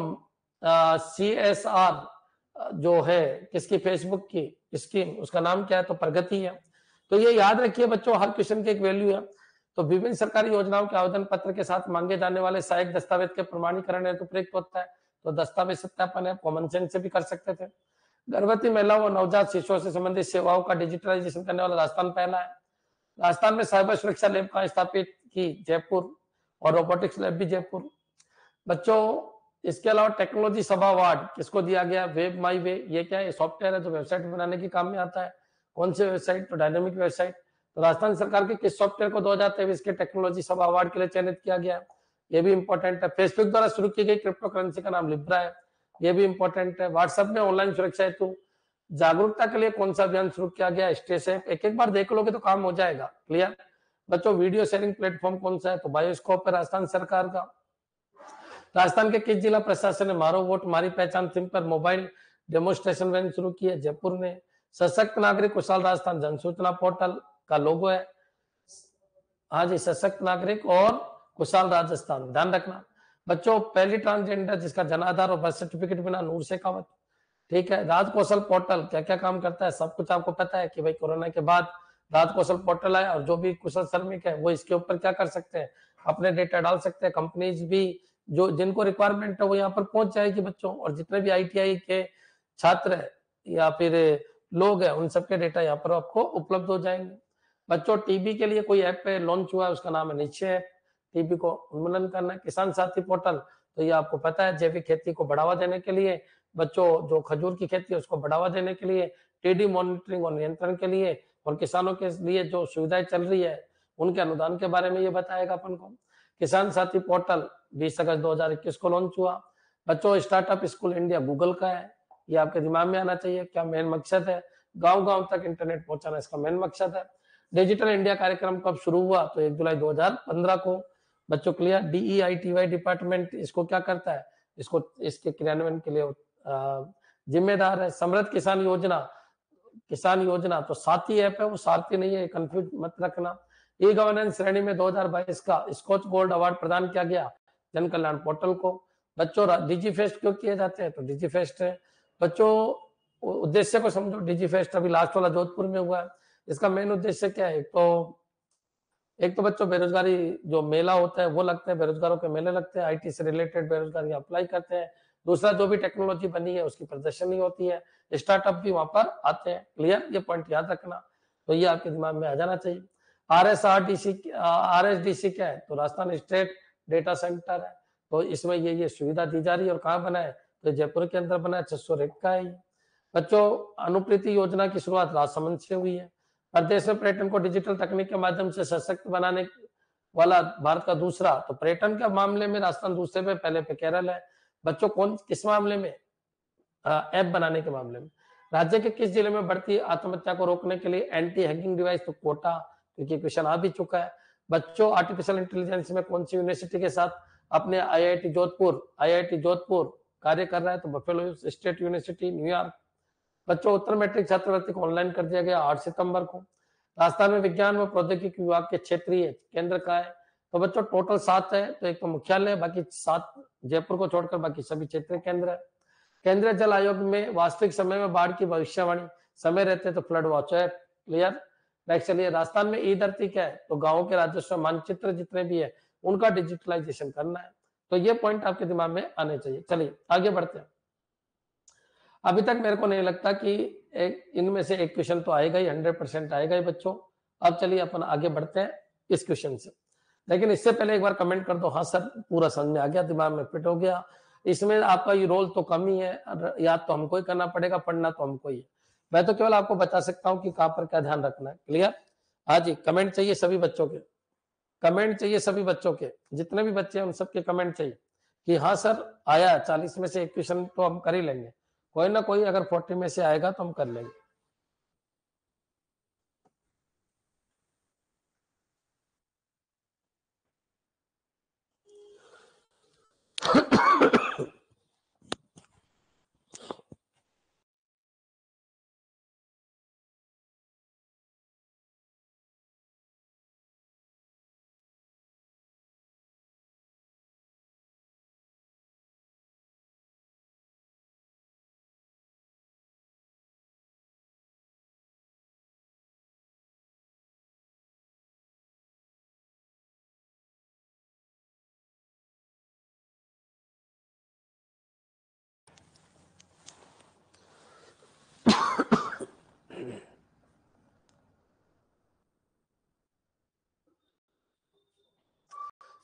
CSR जो है किसकी? फेसबुक की स्कीम, उसका नाम क्या है? तो प्रगति है। तो ये याद रखिए बच्चों, हर क्वेश्चन की एक वैल्यू है। तो विभिन्न सरकारी योजनाओं के आवेदन पत्र के साथ मांगे जाने वाले सहायक दस्तावेज के प्रमाणीकरण हेतु प्रयुक्त होता है। तो दस्तावेज सत्यापन है, कॉमन सेंस से भी कर सकते थे। गर्भवती महिलाओं और नवजात शिशुओं से संबंधित सेवाओं का डिजिटलाइजेशन करने वाला राजस्थान पहला है। राजस्थान में साइबर सुरक्षा लैब कहाँ स्थापित की? जयपुर। और रोबोटिक्स लैब भी जयपुर। बच्चों इसके अलावा टेक्नोलॉजी सभा अवार्ड किसको दिया गया? वेब माई वे, ये क्या है? सॉफ्टवेयर है जो वेबसाइट बनाने के काम में आता है। कौन से वेबसाइट? तो डायनेमिक वेबसाइट। तो राजस्थान सरकार के किस सॉफ्टवेयर को 2023 के टेक्नोलॉजी सभा अवार्ड के लिए चयनित किया गया? ये भी इंपॉर्टेंट है। फेसबुक द्वारा शुरू की गई क्रिप्टो करेंसी का नाम लिब्रा है, ये भी इंपॉर्टेंट है। व्हाट्सएप में ऑनलाइन सुरक्षा हेतु जागरूकता के लिए कौन सा अभियान शुरू किया गया? Stay safe. एक एक बार देख लोगे तो काम हो जाएगा। क्लियर बच्चों? वीडियो शेयरिंग प्लेटफॉर्म कौन सा है? तो बायोस्कोप है राजस्थान सरकार का। राजस्थान के किस जिला प्रशासन ने मारो वोट मारी पहचान थीम पर मोबाइल डेमोन्स्ट्रेशन वैन शुरू की है? जयपुर ने। सशक्त नागरिक कुशल राजस्थान जन सूचना पोर्टल का लोगो है। हाँ जी, सशक्त नागरिक और कुशल राजस्थान, ध्यान रखना। बच्चों पहली ट्रांसजेंडर जिसका जन आधार और बर्थ सर्टिफिकेट बिना नूर शेखावत। ठीक है। राज कौशल पोर्टल क्या क्या काम करता है? सब कुछ आपको पता है कि भाई कोरोना के बाद राज कौशल पोर्टल है और जो भी कुशल श्रमिक है वो इसके ऊपर क्या कर सकते हैं? अपने डेटा डाल सकते हैं। कंपनीज भी जो जिनको रिक्वायरमेंट है वो यहाँ पर पहुंच जाएगी बच्चों, और जितने भी ITI के छात्र है या फिर लोग हैं उन सबके डेटा यहाँ पर आपको उपलब्ध हो जाएंगे। बच्चों टीबी के लिए कोई ऐप लॉन्च हुआ है, उसका नाम है निश्चय ऐप। टीबी को उन्मूलन करना है। किसान साथी पोर्टल तो ये आपको पता है जैविक खेती को बढ़ावा देने के लिए, बच्चों जो खजूर की खेती है उसको बढ़ावा देने के लिए, टीडी मॉनिटरिंग और नियंत्रण के लिए, और किसानों के लिए जो सुविधाएं चल रही है उनके अनुदान के बारे में ये बताएगा अपन को। किसान साथी पोर्टल 20 अगस्त 2021 को लॉन्च हुआ। बच्चों स्टार्टअप स्कूल इंडिया गूगल का है, ये आपके दिमाग में आना चाहिए। क्या मेन मकसद है? गांव-गांव तक इंटरनेट पहुंचाना इसका मेन मकसद है। डिजिटल इंडिया कार्यक्रम कब शुरू हुआ? तो 1 जुलाई 2015 को। बच्चों क्लियर? DEITY डिपार्टमेंट इसको क्या करता है? इसको इसके क्रियान्वयन के लिए जिम्मेदार है। समृद्ध किसान योजना तो साथी ऐप है, वो सारथी नहीं है, कंफ्यूज मत रखना। ई गवर्नेंस श्रेणी में 2022 का स्कॉच गोल्ड अवार्ड प्रदान किया गया जन कल्याण पोर्टल को। बच्चों डिजी फेस्ट क्यों किए जाते हैं? तो डिजी फेस्ट है बच्चों, उद्देश्य को समझो। डिजी फेस्ट अभी लास्ट वाला जोधपुर में हुआ है। इसका मेन उद्देश्य क्या है? एक तो बच्चों बेरोजगारी जो मेला होता है वो लगते हैं, बेरोजगारों के मेले लगते हैं, IT से रिलेटेड बेरोजगारी अप्लाई करते हैं। दूसरा जो भी टेक्नोलॉजी बनी है उसकी प्रदर्शनी होती है, स्टार्टअप भी वहां पर आते हैं। क्लियर? ये पॉइंट याद रखना, तो ये आपके दिमाग में आ जाना चाहिए। RSDC क्या है? तो राजस्थान स्टेट डेटा सेंटर है। तो इसमें ये सुविधा दी जा रही है। और कहाँ बना है? तो जयपुर के अंदर बना है, 600 का है। बच्चों अनुप्रीति योजना की शुरुआत राजसमंद से हुई है। प्रदेश में पर्यटन को डिजिटल तकनीक के माध्यम से सशक्त बनाने वाला भारत का दूसरा, तो पर्यटन के मामले में राजस्थान दूसरे पे, पहले पे केरल है। बच्चों किस मामले में? ऐप बनाने के मामले में। राज्य के किस जिले में बढ़ती आत्महत्या को रोकने के लिए एंटी हैकिंग डिवाइस? तो कोटा, क्योंकि क्वेश्चन आ भी चुका है। बच्चों आर्टिफिशियल इंटेलिजेंस में कौन सी यूनिवर्सिटी के साथ अपने IIT जोधपुर कार्य कर रहा है? तो बफेलो स्टेट यूनिवर्सिटी न्यूयॉर्क। बच्चों उत्तर मैट्रिक छात्रवृत्ति को ऑनलाइन कर दिया गया 8 सितंबर को। राजस्थान में विज्ञान व प्रौद्योगिकी विभाग के क्षेत्रीय केंद्र का है? तो बच्चों टोटल 7 है। तो एक तो मुख्यालय है, बाकी 7 जयपुर को छोड़कर बाकी सभी क्षेत्रीय केंद्र है। केंद्रीय जल आयोग में वास्तविक समय में बाढ़ की भविष्यवाणी समय रहते तो फ्लड वॉच है। क्लियर? नेक्स्ट चलिए, राजस्थान में ई धरती क्या है? तो गांवों के राजस्व मानचित्र जितने भी है उनका डिजिटलाइजेशन करना है। तो ये पॉइंट आपके दिमाग में आने चाहिए। चलिए आगे बढ़ते हैं। अभी तक मेरे को नहीं लगता कि इनमें से एक क्वेश्चन तो आएगा ही, 100% आएगा ही बच्चों। अब चलिए अपन आगे बढ़ते हैं इस क्वेश्चन से, लेकिन इससे पहले एक बार कमेंट कर दो, हाँ सर पूरा समझ में आ गया, दिमाग में फिट हो गया। इसमें आपका ये रोल तो कम ही है, याद तो हमको ही करना पड़ेगा, पढ़ना तो हमको ही है। मैं तो केवल आपको बता सकता हूँ कि कहाँ पर क्या ध्यान रखना है। क्लियर? हाँ जी, कमेंट चाहिए सभी बच्चों के, कमेंट चाहिए सभी बच्चों के, जितने भी बच्चे हैं उन सबके कमेंट चाहिए कि हाँ सर आया। 40 में से एक क्वेश्चन तो हम कर ही लेंगे, कोई ना कोई अगर 40 में से आएगा तो हम कर लेंगे।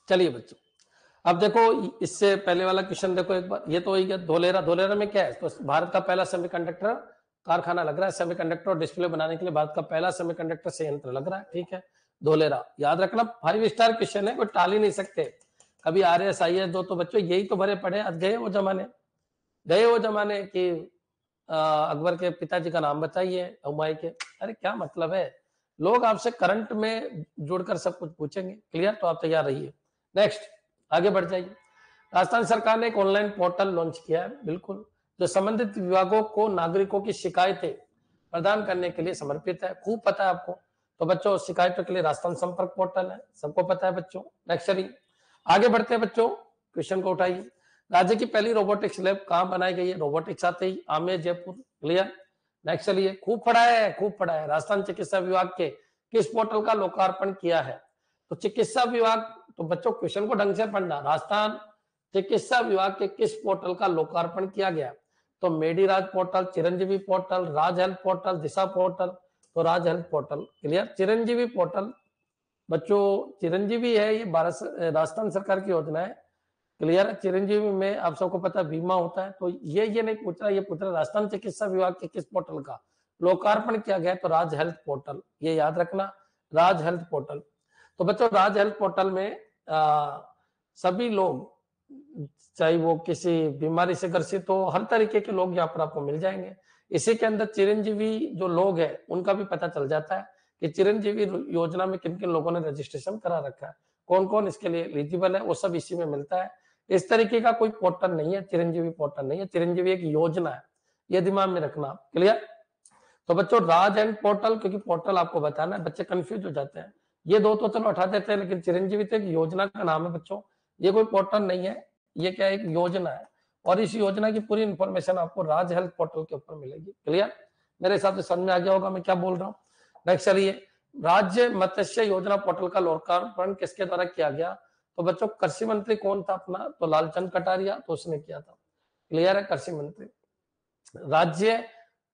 चलिए बच्चों, अब देखो इससे पहले वाला क्वेश्चन देखो एक बार, ये तो हो गया धोलेरा। धोलेरा में क्या है, तो भारत का पहला सेमीकंडक्टर कारखाना लग रहा है, सेमीकंडक्टर और डिस्प्ले बनाने के लिए भारत का पहला सेमीकंडक्टर संयंत्र लग रहा है, ठीक है। धोलेरा याद रखना, 5 स्टार क्वेश्चन है, कोई टाल ही नहीं सकते। कभी RS IAS दो, तो बच्चों यही तो भरे पड़े। आज गए वो जमाने कि अकबर के पिताजी का नाम बताइए, हुमायूं के। अरे क्या मतलब है, लोग आपसे करंट में जुड़कर सब कुछ पूछेंगे। क्लियर, तो आप तैयार रहिए। नेक्स्ट आगे बढ़ जाइए। राजस्थान सरकार ने एक ऑनलाइन पोर्टल लॉन्च किया है, बिल्कुल, जो संबंधित विभागों को नागरिकों की शिकायतें प्रदान करने के लिए समर्पित है। खूब पता है आपको। तो बच्चों शिकायतों के लिए राजस्थान संपर्क पोर्टल है, सबको पता है बच्चों। नेक्स्ट चलिए आगे बढ़ते हैं बच्चों, क्वेश्चन को उठाइए। राज्य की पहली रोबोटिक्स लैब कहां बनाई गई है? रोबोटिक्स आते ही आमेर, जयपुर। क्लियर, नेक्स्ट चलिए। खूब पढ़ा है। राजस्थान चिकित्सा विभाग के किस पोर्टल का लोकार्पण किया है? तो चिकित्सा विभाग, तो बच्चों क्वेश्चन को ढंग से पढ़ना। राजस्थान चिकित्सा विभाग के किस पोर्टल का लोकार्पण किया गया? तो Mediraj portal, Chiranjeevi portal, Raj health portal, Disha portal. तो Raj health portal. Clear, Chiranjeevi portal बच्चों, चिरंजीवी है ये भारत राजस्थान सरकार की योजना है। क्लियर है, चिरंजीवी में आप सबको पता बीमा होता है। तो ये नहीं पूछ रहा, ये पूछ रहा राजस्थान चिकित्सा विभाग के किस पोर्टल का लोकार्पण किया गया? तो राज हेल्थ पोर्टल, ये याद रखना, राज हेल्थ पोर्टल। तो बच्चों राज हेल्थ पोर्टल में सभी लोग, चाहे वो किसी बीमारी से ग्रसित हो, हर तरीके के लोग यहाँ पर आपको मिल जाएंगे। इसी के अंदर चिरंजीवी जो लोग हैं उनका भी पता चल जाता है कि चिरंजीवी योजना में किन किन लोगों ने रजिस्ट्रेशन करा रखा है, कौन कौन इसके लिए एलिजिबल है, वो सब इसी में मिलता है। इस तरीके का कोई पोर्टल नहीं है, चिरंजीवी पोर्टल नहीं है, चिरंजीवी एक योजना है, ये दिमाग में रखना। क्लियर, तो बच्चों राज एंड पोर्टल, क्योंकि पोर्टल आपको बताना है, बच्चे कंफ्यूज हो जाते हैं। ये दो तो चलो हटा देते हैं, लेकिन चिरंजीवी तो एक योजना का नाम है बच्चों, ये कोई पोर्टल नहीं है, ये क्या एक योजना है। और इस योजना की पूरी इंफॉर्मेशन आपको राज हेल्थ पोर्टल के ऊपर मिलेगी। क्लियर, मेरे हिसाब से समझ में आ गया होगा मैं क्या बोल रहा हूँ। नेक्स्ट चलिए, राज्य मत्स्य योजना पोर्टल का लोकार्पण किसके द्वारा किया गया? तो बच्चों कृषि मंत्री कौन था अपना? तो लालचंद कटारिया, तो उसने किया था। क्लियर है, कृषि मंत्री। राज्य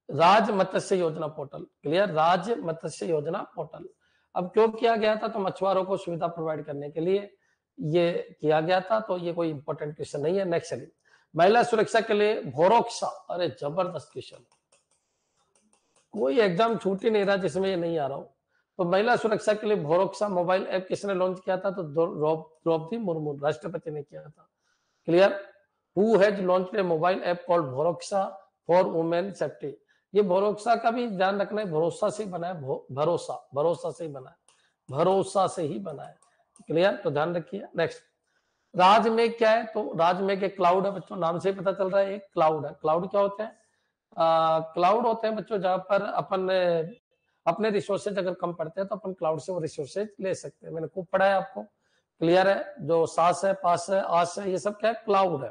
राज मत्स्य योजना पोर्टल। क्लियर, राज मत्स्य योजना पोर्टल अब क्यों किया गया था? तो मछुआरों को सुविधा प्रोवाइड करने के लिए ये किया गया था। तो ये कोई इंपॉर्टेंट क्वेश्चन नहीं है। नेक्स्ट चलिए, महिला सुरक्षा के लिए भोरोक्सा, अरे जबरदस्त क्वेश्चन, कोई एग्जाम छूट ही नहीं रहा जिसमें ये नहीं आ रहा हो। तो महिला सुरक्षा के लिए भोरोक्सा मोबाइल ऐप किसने लॉन्च किया था? तो द्रौपदी मुर्मू, राष्ट्रपति ने किया था। Clear, who has launched a mobile app called Bharosa for women safety. ये भरोसा का भी ध्यान रखना है, भरोसा से बना है, भरोसा से ही बना है, भरोसा से ही बना है। क्लियर, तो ध्यान रखिए। नेक्स्ट, राजमेघ क्या है? तो राजमेघ एक क्लाउड है बच्चों, नाम से ही पता चल रहा है, एक क्लाउड है। क्लाउड क्या होते हैं? क्लाउड होते हैं बच्चों जहां पर अपन अपने रिसोर्सेज अगर कम पड़ते हैं तो अपन क्लाउड से वो रिसोर्सेज ले सकते हैं। मैंने खूब पढ़ा है आपको। क्लियर है, जो सास है, पास है, आस है, ये सब क्या है? क्लाउड है।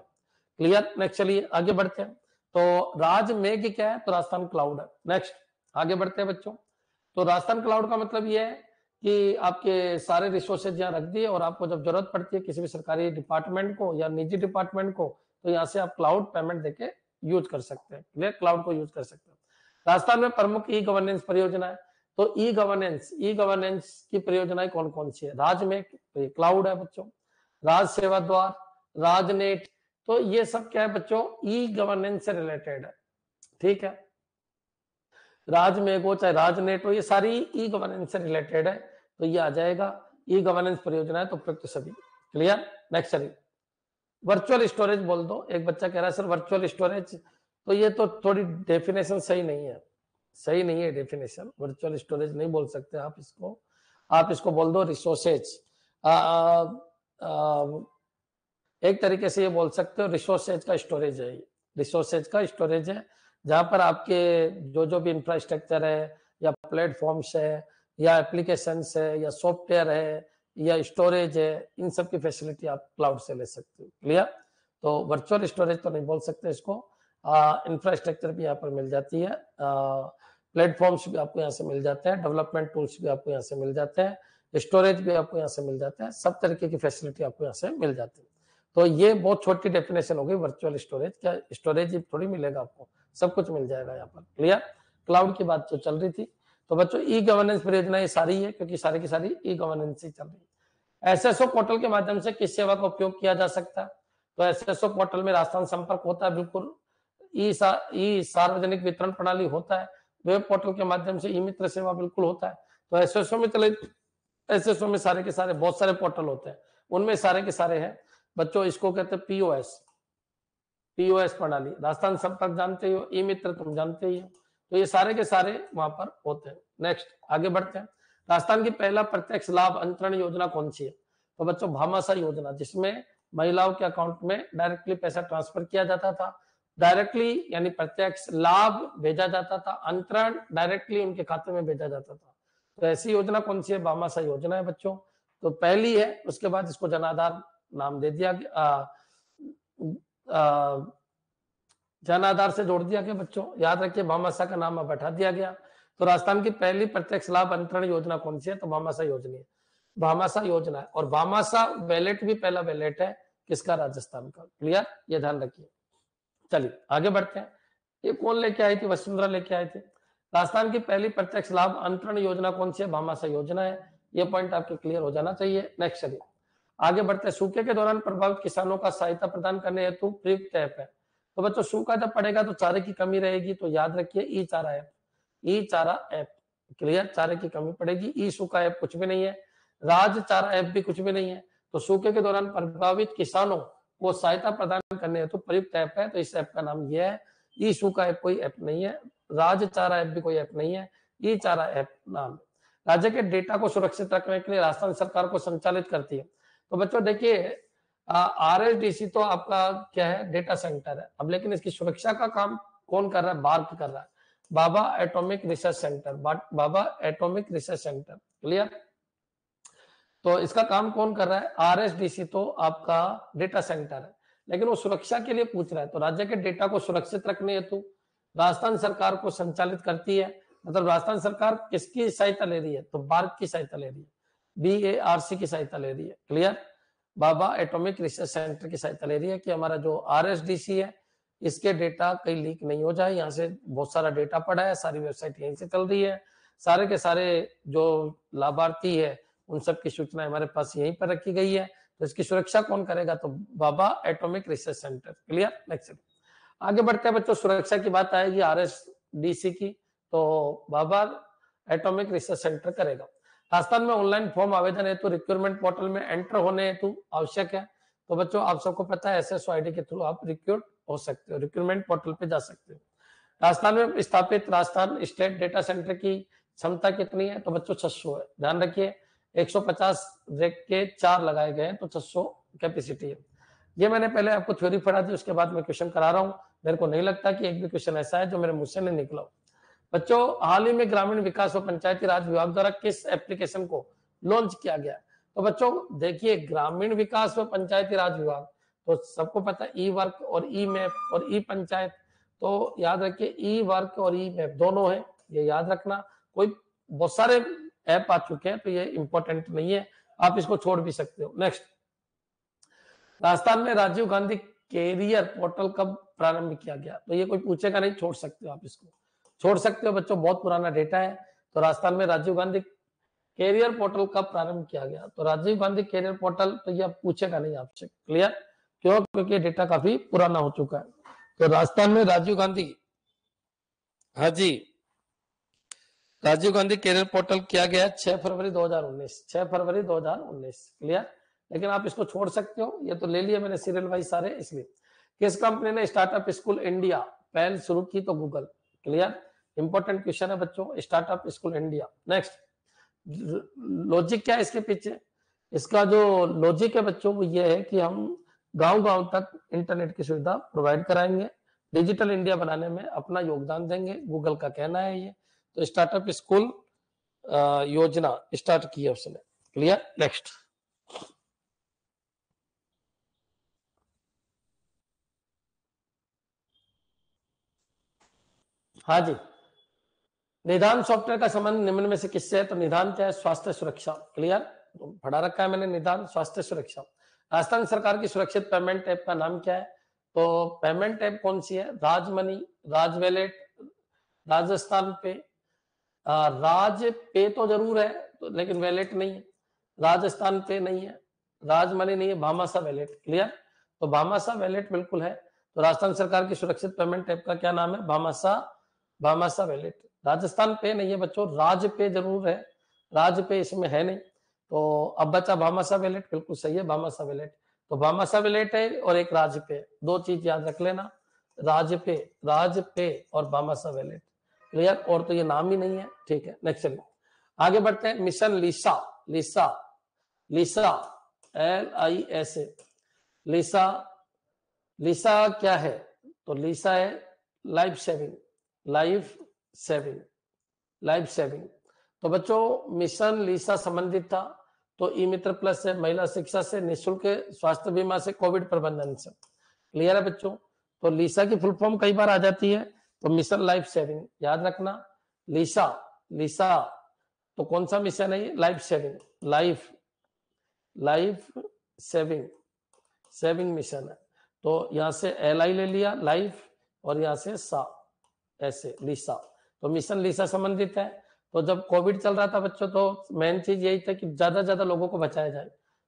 क्लियर, नेक्स्ट चलिए आगे बढ़ते हैं। तो राजमेघ क्या है? तो राजस्थान क्लाउड है। नेक्स्ट आगे बढ़ते हैं बच्चों। तो राजस्थान क्लाउड का मतलब ये है कि आपके सारे रिसोर्सेज यहाँ रख दिए और आपको जब जरूरत पड़ती है किसी भी सरकारी डिपार्टमेंट को या निजी डिपार्टमेंट को, तो यहाँ से आप क्लाउड पेमेंट देके यूज कर सकते हैं। क्लियर, क्लाउड को यूज कर सकते हैं। राजस्थान में प्रमुख ई गवर्नेंस परियोजना है। तो ई गवर्नेंस की परियोजनाएं कौन कौन सी है? राजमेघ, तो ये क्लाउड है बच्चों। राज सेवा द्वार, राजनेट, तो ये सब क्या है बच्चों? ई गवर्नेंस से रिलेटेड है। ठीक है, राजमेघ हो चाहे राजनेट हो, ये सारी ई गवर्नेंस से रिलेटेड है। तो ये आ जाएगा ई गवर्नेंस परियोजना है, तो उपयुक्त सभी। क्लियर, नेक्स्ट चलिए, वर्चुअल स्टोरेज बोल दो। एक बच्चा कह रहा है सर वर्चुअल स्टोरेज, तो ये तो थोड़ी डेफिनेशन सही नहीं है, सही नहीं है डेफिनेशन। वर्चुअल स्टोरेज नहीं बोल सकते आप इसको बोल दो रिसोर्सेज। एक तरीके से ये बोल सकते हो रिसोर्सेज का स्टोरेज है, रिसोर्सेज का स्टोरेज है, जहां पर आपके जो भी इंफ्रास्ट्रक्चर है या प्लेटफॉर्म्स है या एप्लीकेशंस है या सॉफ्टवेयर है या स्टोरेज है, इन सब की फैसिलिटी आप क्लाउड से ले सकते हो। क्लियर, तो वर्चुअल स्टोरेज तो नहीं बोल सकते इसको। इंफ्रास्ट्रक्चर भी यहाँ पर मिल जाती है, प्लेटफॉर्म्स भी आपको यहाँ से मिल जाते हैं, डेवलपमेंट टूल्स भी आपको यहाँ से मिल जाते हैं, स्टोरेज भी आपको यहाँ से मिल जाते हैं, सब तरीके की फैसिलिटी आपको यहाँ से मिल जाती है। तो ये बहुत छोटी डेफिनेशन हो गई वर्चुअल स्टोरेज। क्या स्टोरेज थोड़ी मिलेगा आपको, सब कुछ मिल जाएगा यहाँ पर। क्लियर, क्लाउड की बात जो चल रही थी। तो बच्चों ई गवर्नेंस परियोजना ये सारी है, क्योंकि सारी की सारी ई गवर्नेंस ही चल रही है। एसएसओ पोर्टल के माध्यम से किस सेवा का उपयोग किया जा सकता है? तो एसएसओ पोर्टल में राजस्थान संपर्क होता है, बिल्कुल। ई सार्वजनिक वितरण प्रणाली होता है। वेब पोर्टल के माध्यम से ई मित्र सेवा बिल्कुल होता है। तो एसएसओ में चले, एसएसओ में सारे के सारे बहुत सारे पोर्टल होते हैं, उनमें सारे के सारे हैं बच्चों। इसको कहते हैं पीओएस, पीओएस प्रणाली। राजस्थान संपर्क जानते हो, ई मित्र तुम जानते ही हो। तो ये सारे के सारे वहां पर होते हैं। नेक्स्ट आगे बढ़ते हैं। राजस्थान की पहला प्रत्यक्ष लाभ अंतरण योजना कौन सी है? तो बच्चों भामाशाह योजना, जिसमें महिलाओं के अकाउंट में डायरेक्टली पैसा ट्रांसफर किया जाता था। डायरेक्टली यानी प्रत्यक्ष, लाभ भेजा जाता था, अंतरण डायरेक्टली उनके खाते में भेजा जाता था। तो ऐसी योजना कौन सी है? भामाशाह योजना है बच्चों। तो पहली है, उसके बाद इसको जन आधार नाम दे दिया गया, जन आधार से जोड़ दिया गया बच्चों। याद रखिए भामाशाह का नाम अब बैठा दिया गया। तो राजस्थान की पहली प्रत्यक्ष लाभ अंतरण योजना कौन सी है? तो भामाशाह योजना है, भामाशाह योजना है। और भामाशाह वैलेट भी पहला वैलेट है किसका? राजस्थान का। क्लियर, ये ध्यान रखिए। चलिए आगे बढ़ते हैं। ये कौन लेके आई थी? वसुंधरा लेके आए थे। राजस्थान की पहली प्रत्यक्ष लाभ अंतरण योजना कौन सी है? भामाशाह योजना है। ये पॉइंट आपके क्लियर हो जाना चाहिए। नेक्स्ट चलिए आगे बढ़ते हैं। सूखे के दौरान प्रभावित किसानों का सहायता प्रदान करने हेतु प्रयुक्त ऐप है। तो बच्चों सूखा जब पड़ेगा तो चारे की कमी रहेगी, तो याद रखिए ई चारा ऐप, ई चारा ऐप। क्लियर, चारे की कमी पड़ेगी। ई सूखा ऐप कुछ भी नहीं है, राज चारा ऐप भी कुछ भी नहीं है। तो सूखे के दौरान प्रभावित किसानों को सहायता प्रदान करने हेतु प्रयुक्त ऐप है। तो इस ऐप का नाम यह है। ई सूखा ऐप कोई ऐप नहीं है, राज चारा ऐप भी कोई ऐप नहीं है, ई चारा ऐप नाम है। राज्य के डेटा को सुरक्षित रखने के लिए राजस्थान सरकार को संचालित करती है। तो बच्चों देखिए आरएसडीसी तो आपका क्या है? डेटा सेंटर है। अब लेकिन इसकी सुरक्षा का काम कौन कर रहा है? बार्क कर रहा है, बाबा एटॉमिक रिसर्च सेंटर, बाबा एटॉमिक रिसर्च सेंटर। क्लियर, तो इसका काम कौन कर रहा है? आरएसडीसी तो आपका डेटा सेंटर है, लेकिन वो सुरक्षा के लिए पूछ रहा है। तो राज्य के डेटा को सुरक्षित रखने हेतु राजस्थान सरकार को संचालित करती है। मतलब राजस्थान सरकार किसकी सहायता ले रही है? तो बार्क की सहायता ले रही है, BARC की सहायता ले रही है। क्लियर, बाबा एटॉमिक रिसर्च सेंटर की सहायता ले रही है कि हमारा जो आरएसडीसी है इसके डेटा कहीं लीक नहीं हो जाए। यहाँ से बहुत सारा डेटा पड़ा है, सारी वेबसाइट यहीं से चल रही है, सारे के सारे जो लाभार्थी है उन सब की सूचना हमारे पास यहीं पर रखी गई है। तो इसकी सुरक्षा कौन करेगा? तो Bhabha atomic research centre. Clear, next आगे बढ़ते हैं बच्चों। सुरक्षा की बात आएगी आरएसडीसी की, तो बाबा एटॉमिक रिसर्च सेंटर करेगा। राजस्थान में ऑनलाइन फॉर्म आवेदन हेतु रिक्रूटमेंट पोर्टल में एंटर होने हेतु आवश्यक है। तो बच्चों आप सबको पता है एसएसओ आईडी के थ्रू आप रिक्रूट हो सकते हो, रिक्रूटमेंट पोर्टल पे जा सकते हो। राजस्थान में स्थापित राजस्थान स्टेट डेटा सेंटर की क्षमता कितनी है? तो बच्चों 600 है। ध्यान रखिए 150 रैक के 4 लगाए गए हैं, तो 600 कैपेसिटी है। ये मैंने पहले आपको थ्योरी पढ़ा दी, उसके बाद मैं क्वेश्चन करा रहा हूँ। मेरे को नहीं लगता कि एक भी क्वेश्चन ऐसा है जो मेरे मुंह से नहीं निकला। बच्चों हाल ही में ग्रामीण विकास और पंचायती राज विभाग द्वारा किस एप्लीकेशन को लॉन्च किया गया? तो बच्चों देखिए ग्रामीण विकास और पंचायती राज विभाग तो सबको पता है ई वर्क और ई मैप और ई पंचायत। तो याद रखिए ई वर्क और ई मैप दोनों है, ये याद रखना। कोई बहुत सारे ऐप आ चुके हैं तो ये इंपॉर्टेंट नहीं है, आप इसको छोड़ भी सकते हो। नेक्स्ट, राजस्थान में राजीव गांधी कैरियर पोर्टल कब प्रारंभ किया गया? तो ये कोई पूछेगा नहीं, छोड़ सकते हो आप, इसको छोड़ सकते हो बच्चों, बहुत पुराना डेटा है। तो राजस्थान में राजीव गांधी कैरियर पोर्टल कब प्रारंभ किया गया? तो राजीव गांधी कैरियर पोर्टल तो ये पूछेगा नहीं आपसे। क्लियर, क्यों? क्योंकि डेटा काफी पुराना हो चुका है। तो राजस्थान में राजीव गांधी, हाँ जी, राजीव गांधी कैरियर पोर्टल किया गया 6 फरवरी 2019, 6 फरवरी 2019। क्लियर, लेकिन आप इसको छोड़ सकते हो, ये तो ले लिया मैंने सीरियल वाइज सारे। इसलिए किस कंपनी ने स्टार्टअप स्कूल इंडिया पहल शुरू की? तो गूगल। क्लियर, इंपॉर्टेंट क्वेश्चन है बच्चों, startup school India. Next, logic क्या है इसके पीछे? इसका जो लॉजिक है बच्चों वो ये है कि हम गांव-गांव तक इंटरनेट की सुविधा प्रोवाइड कराएंगे, डिजिटल इंडिया बनाने में अपना योगदान देंगे, गूगल का कहना है ये। तो स्टार्टअप स्कूल योजना स्टार्ट की है उसने। क्लियर, नेक्स्ट, हाँ जी, निदान सॉफ्टवेयर का संबंध निम्न में से किससे है? तो निदान क्या है? स्वास्थ्य सुरक्षा। क्लियर, तो पढ़ा रखा है मैंने, निदान स्वास्थ्य सुरक्षा। राजस्थान सरकार की सुरक्षित पेमेंट ऐप का नाम क्या है? तो पेमेंट ऐप कौन सी है? राजमनी, राज वैलेट, राजस्थान पे, राज पे तो जरूर है तो, लेकिन वैलेट नहीं है। राजस्थान पे नहीं है, राजमनी नहीं है, भामाशाह वैलेट। क्लियर? तो भामाशाह वैलेट बिल्कुल है। तो राजस्थान सरकार की सुरक्षित पेमेंट ऐप का क्या नाम है? भामाशाह वैलेट। राजस्थान पे नहीं है बच्चों, राज पे जरूर है, राज पे इसमें है नहीं। तो अब बचा भामाशाह वैलेट, बिल्कुल सही है भामाशाह वैलेट। तो भामाशाह वैलेट है और एक राज पे, दो चीज याद रख लेना, राज पे और भामाशाह वैलेट। क्लियर? और तो ये नाम ही नहीं है। ठीक है, नेक्स्ट चलिए आगे बढ़ते हैं। मिशन लिसा, लिसा, लिसा, LISA, लिसा, लिसा क्या है? तो लिसा है life saving, life saving, life saving. तो बच्चों मिशन लिसा संबंधित था तो ई मित्र प्लस से, महिला शिक्षा से, निःशुल्क स्वास्थ्य बीमा से, कोविड प्रबंधन से। क्लियर है बच्चों? तो लिसा की फुल फॉर्म कई बार आ जाती है, तो मिशन लाइफ सेविंग याद रखना। लिसा, लिसा तो कौन सा मिशन है ये? Life saving, life, life saving, saving mission है। तो यहां से LI ले लिया लाइफ और यहां से सा, ऐसे लिसा। तो मिशन लिसा संबंधित है। तो जब कोविड चल रहा था बच्चों तो मेन चीज यही था कि ज्यादा ज्यादा लोगों को बचाया जाए,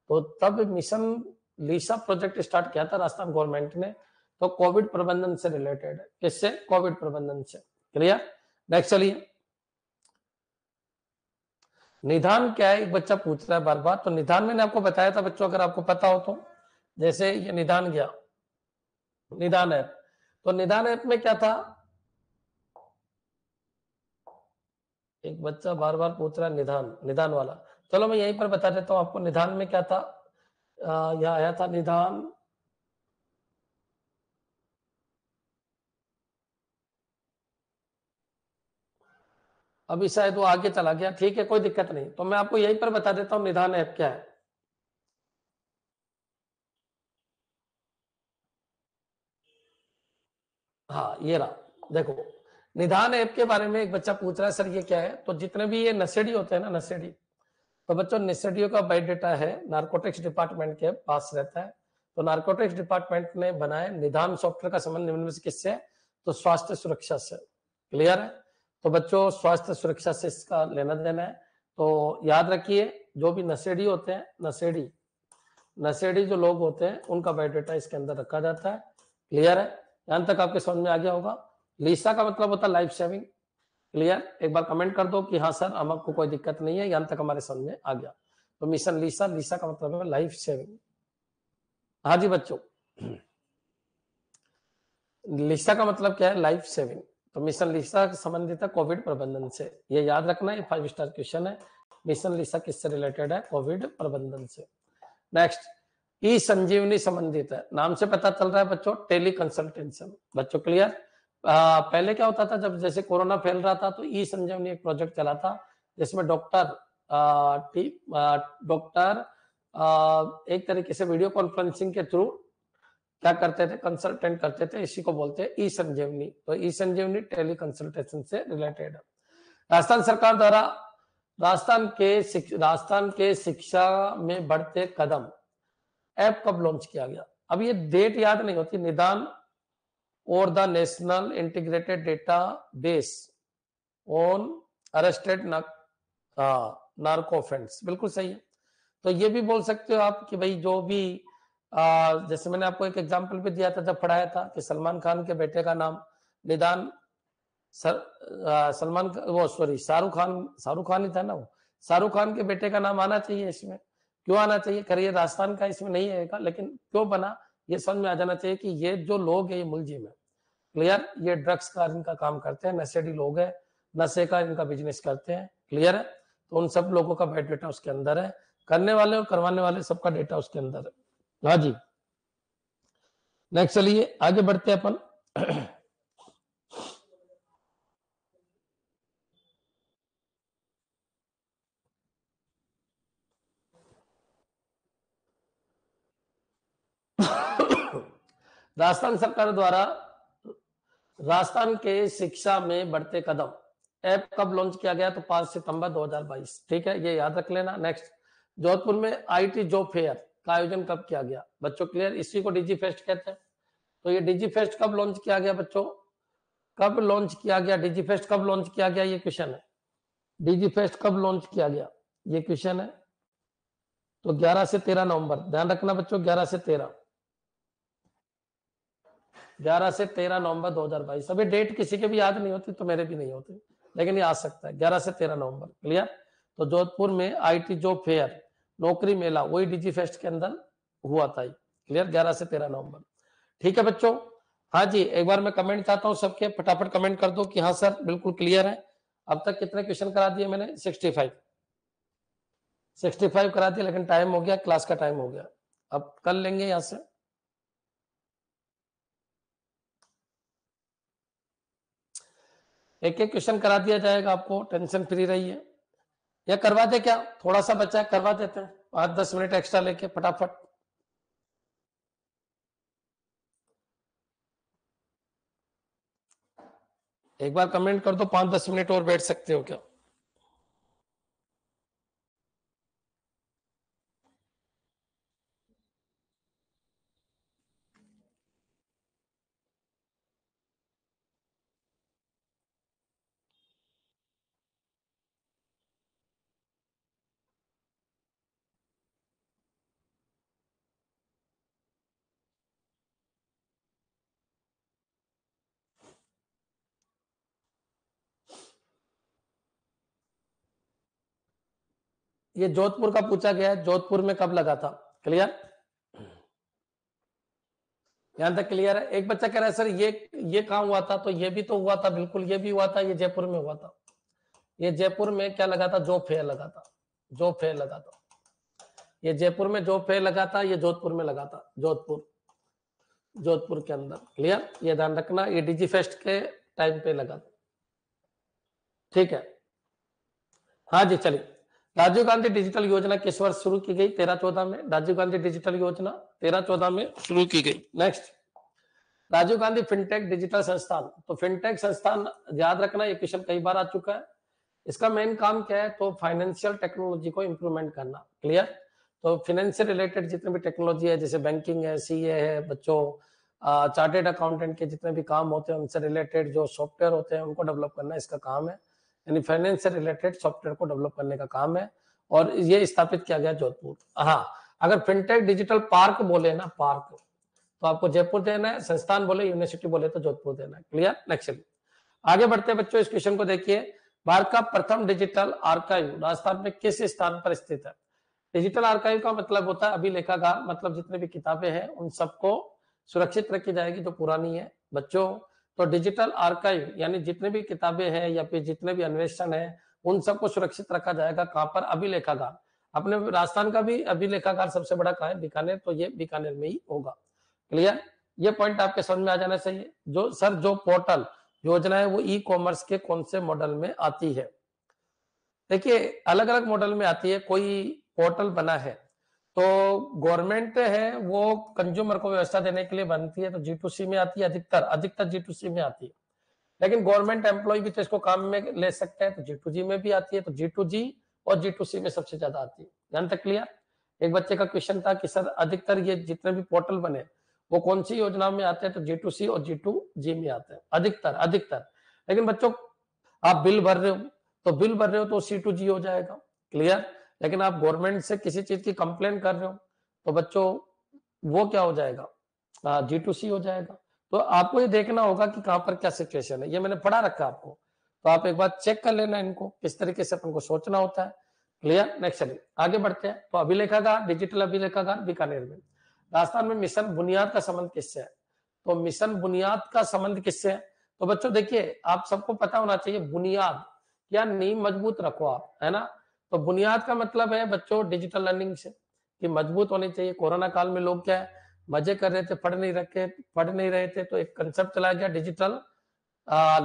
तो तब मिशन लिसा प्रोजेक्ट स्टार्ट किया था राजस्थान गवर्नमेंट ने। तो कोविड प्रबंधन से रिलेटेड है। किससे? कोविड प्रबंधन से। क्लियर? नेक्स्ट चलिए, निदान क्या है? एक बच्चा पूछ रहा है बार बार। तो निदान मैंने आपको बताया था बच्चों, अगर आपको पता हो तो। जैसे ये निदान गया, निदान ऐप, तो निदान ऐप में क्या था? एक बच्चा बार बार पूछ रहा है निदान, निदान वाला। चलो मैं यहीं पर बता देता हूं आपको निदान में क्या था। यहाँ आया था निदान, अभी शायद वो आगे चला गया। ठीक है, कोई दिक्कत नहीं, तो मैं आपको यहीं पर बता देता हूँ निदान ऐप क्या है। हाँ ये रहा, देखो निदान ऐप के बारे में एक बच्चा पूछ रहा है सर ये क्या है। तो जितने भी ये नशेड़ी होते हैं ना, नशेड़ी, तो बच्चों नशेड़ियों का बायोडेटा है नारकोटिक्स डिपार्टमेंट के पास रहता है। तो नारकोटिक्स डिपार्टमेंट ने बनाया निदान सॉफ्टवेयर का संबंध निम्न में से किससे? तो स्वास्थ्य सुरक्षा से। क्लियर है? तो बच्चों स्वास्थ्य सुरक्षा से इसका लेना देना है। तो याद रखिए जो भी नशेड़ी होते हैं, नशेड़ी, नशेड़ी जो लोग होते हैं उनका बायोडेटा इसके अंदर रखा जाता है। क्लियर है? यहां तक आपके समझ में आ गया होगा। लीसा का मतलब होता है लाइफ सेविंग। क्लियर? एक बार कमेंट कर दो कि हाँ सर हमको कोई दिक्कत नहीं है, यहां तक हमारे समझ में आ गया। तो मिशन लीसा, लीसा का मतलब है लाइफ सेविंग। हाँ जी बच्चों, लीसा का मतलब क्या है? Life saving. तो मिशन लीसा संबंधित है कोविड प्रबंधन से, ये याद रखना, ये 5 स्टार क्वेश्चन है। मिशन लीसा किससे रिलेटेड है? कोविड प्रबंधन से। नेक्स्ट, ई संजीवनी संबंधित है। नाम से पता चल रहा है बच्चों, टेली कंसल्टेशन। बच्चों क्लियर? पहले क्या होता था, जब जैसे कोरोना फैल रहा था तो ई संजीवनी एक प्रोजेक्ट चला था, जिसमें डॉक्टर एक तरीके से वीडियो कॉन्फ्रेंसिंग के थ्रू क्या करते थे? कंसल्टेंट करते थे। इसी को बोलते हैं ई संजीवनी। तो ई संजीवनी टेली कंसल्टेशन से रिलेटेड है। राजस्थान सरकार द्वारा राजस्थान के शिक्षा में बढ़ते कदम ऐप कब लॉन्च किया गया? अब ये डेट याद नहीं होती। निदान और the national integrated data base on arrested narco offence, बिल्कुल सही है। तो ये भी बोल सकते हो आप कि भाई जो भी जैसे मैंने आपको एक एग्जांपल भी दिया था जब पढ़ाया था कि सलमान खान के बेटे का नाम निदान, सलमान, वो सॉरी शाहरुख खान ही था ना, वो शाहरुख खान के बेटे का नाम आना चाहिए इसमें। क्यों आना चाहिए? करिए राजस्थान का इसमें नहीं आएगा, लेकिन क्यों बना ये समझ में आ जाना चाहिए कि ये जो लोग है ये मुलजिम है। क्लियर? ये ड्रग्स का इनका काम करते हैं, नशेड़ी लोग है, नशे का इनका बिजनेस करते हैं। क्लियर है? तो उन सब लोगों का बायोडेटा उसके अंदर है, करने वाले और करवाने वाले सबका डेटा उसके अंदर है। हाँ जी, नेक्स्ट चलिए आगे बढ़ते हैं अपन। राजस्थान सरकार द्वारा राजस्थान के शिक्षा में बढ़ते कदम ऐप कब लॉन्च किया गया? तो 5 सितंबर 2022। ठीक है, ये याद रख लेना। नेक्स्ट, जोधपुर में IT जॉब फेयर का आयोजन कब किया गया? बच्चों क्लियर? इसी को डिजी फेस्ट कहते हैं। तो ये डिजी फेस्ट कब लॉन्च किया गया बच्चों? कब लॉन्च किया गया? डिजी फेस्ट कब लॉन्च किया गया? ये क्वेश्चन है। डिजी फेस्ट कब लॉन्च किया गया? ये क्वेश्चन है। तो 11 से 13 नवंबर, ध्यान रखना बच्चों, 11 से 13 नवंबर 2022। अभी डेट किसी के भी याद नहीं होती, तो मेरे भी नहीं होती, लेकिन ये आ सकता है 11 से 13 नवंबर। क्लियर? तो जोधपुर में आईटी जॉब फेयर, नौकरी मेला, वही डिजी फेस्ट के अंदर हुआ था। क्लियर? 11 से 13 नवंबर। ठीक है बच्चों? हाँ जी, एक बार मैं कमेंट चाहता हूँ सबके, फटाफट कमेंट कर दो कि हाँ सर बिल्कुल क्लियर है। अब तक कितने क्वेश्चन करा दिए मैंने? 65 करा दिए, लेकिन टाइम हो गया, क्लास का टाइम हो गया। अब कर लेंगे यहां से। एक एक क्वेश्चन करा दिया जाएगा आपको, टेंशन फ्री रहिए। या करवा दे क्या? थोड़ा सा बच्चा है, करवा देते हैं 5-10 मिनट एक्स्ट्रा लेके फटाफट। एक बार कमेंट कर दो, 5-10 मिनट और बैठ सकते हो क्या? ये जोधपुर का पूछा गया है, जोधपुर में कब लगा था? क्लियर? यहां तक क्लियर है? एक बच्चा कह रहा है सर ये कहां हुआ था, तो ये भी तो हुआ था, बिल्कुल ये भी हुआ था, ये जयपुर में हुआ था। ये जयपुर में क्या लगा था? जॉब फेयर लगा था, जॉब फेयर लगा था। ये जयपुर में जॉब फेयर लगा था, ये जोधपुर में लगा था, जोधपुर के अंदर। क्लियर? ये ध्यान रखना, ये डिजी फेस्ट के टाइम पे लगा था। ठीक है? हाँ जी, चलिए। राजीव गांधी डिजिटल योजना किस वर्ष शुरू की गई? 13-14 में। राजीव गांधी डिजिटल योजना 13-14 में शुरू की गई। Next, Rajiv Gandhi fintech digital संस्थान। तो फिनटेक संस्थान याद रखना, ये क्वेश्चन कई बार आ चुका है। इसका मेन काम क्या है? तो फाइनेंशियल टेक्नोलॉजी को इंप्रूवमेंट करना। क्लियर? तो फाइनेंशियल रिलेटेड जितने भी टेक्नोलॉजी है, जैसे बैंकिंग है, सीए है बच्चों, चार्टेड अकाउंटेंट के जितने भी काम होते हैं उनसे रिलेटेड जो सॉफ्टवेयर होते हैं उनको डेवलप करना इसका काम है। यानी फाइनेंस से रिलेटेड सॉफ्टवेयर को डेवलप करने का काम है, और ये स्थापित किया गया जोधपुर। हाँ, अगर फिनटेक डिजिटल पार्क बोले ना, पार्क, तो आपको जयपुर देना है, संस्थान बोले, यूनिवर्सिटी बोले तो जोधपुर देना है। क्लियर? नेक्स्ट, आगे बढ़ते हैं बच्चों, इस क्वेश्चन को देखिए। भारत का प्रथम डिजिटल आर्काइव राजस्थान में किस स्थान पर स्थित है? डिजिटल आर्काइव का मतलब होता है अभिलेखागार, मतलब जितने भी किताबें हैं उन सबको सुरक्षित रखी जाएगी जो पुरानी है बच्चों। तो डिजिटल आर्काइव यानी जितने भी किताबें हैं या फिर जितने भी अन्वेषण है उन सबको सुरक्षित रखा जाएगा। कहां पर? अभिलेखागार। अपने राजस्थान का भी अभिलेखागार सबसे बड़ा कहां है? बीकानेर, तो ये बीकानेर में ही होगा। क्लियर? ये पॉइंट आपके समझ में आ जाना चाहिए। जो सर जो पोर्टल योजना है वो ई कॉमर्स के कौन से मॉडल में आती है? देखिए, अलग अलग मॉडल में आती है। कोई पोर्टल बना है तो गवर्नमेंट है वो कंज्यूमर को व्यवस्था देने के लिए बनती है, तो G2C में आती है, अधिकतर G2C में आती है। लेकिन गवर्नमेंट एम्प्लॉय भी तो इसको काम में ले सकते हैं, तो G2G में भी आती है। तो G2G और G2C में सबसे ज्यादा आती है। ध्यान तक क्लियर? एक बच्चे का क्वेश्चन था कि सर अधिकतर ये जितने भी पोर्टल बने वो कौन सी योजना में आते हैं? तो G2C और G2G में आते हैं, अधिकतर अधिकतर। लेकिन बच्चों, आप बिल भर रहे हो, तो बिल भर रहे हो तो C2G हो जाएगा। क्लियर? लेकिन आप गवर्नमेंट से किसी चीज की कंप्लेन कर रहे हो तो बच्चों वो क्या हो जाएगा? G2C हो जाएगा। तो आपको ये देखना होगा कि कहां पर क्या सिचुएशन है। ये मैंने पढ़ा रखा आपको, तो आप एक बार चेक कर लेना इनको, किस तरीके से अपन को सोचना होता है। क्लियर? नेक्स्ट, चलिए आगे बढ़ते हैं। तो अभिलेखागार, डिजिटल अभिलेखागार बीकानेर में। राजस्थान में मिशन बुनियाद का संबंध किससे है? तो मिशन बुनियाद का संबंध किससे है? तो बच्चों देखिए, आप सबको पता होना चाहिए बुनियाद या नींव मजबूत रखो आप, है ना। तो बुनियाद का मतलब है बच्चों डिजिटल लर्निंग से, कि मजबूत होनी चाहिए। कोरोना काल में लोग क्या है, मजे कर रहे थे, पढ़ नहीं रहे थे, तो एक कंसेप्ट चला गया डिजिटल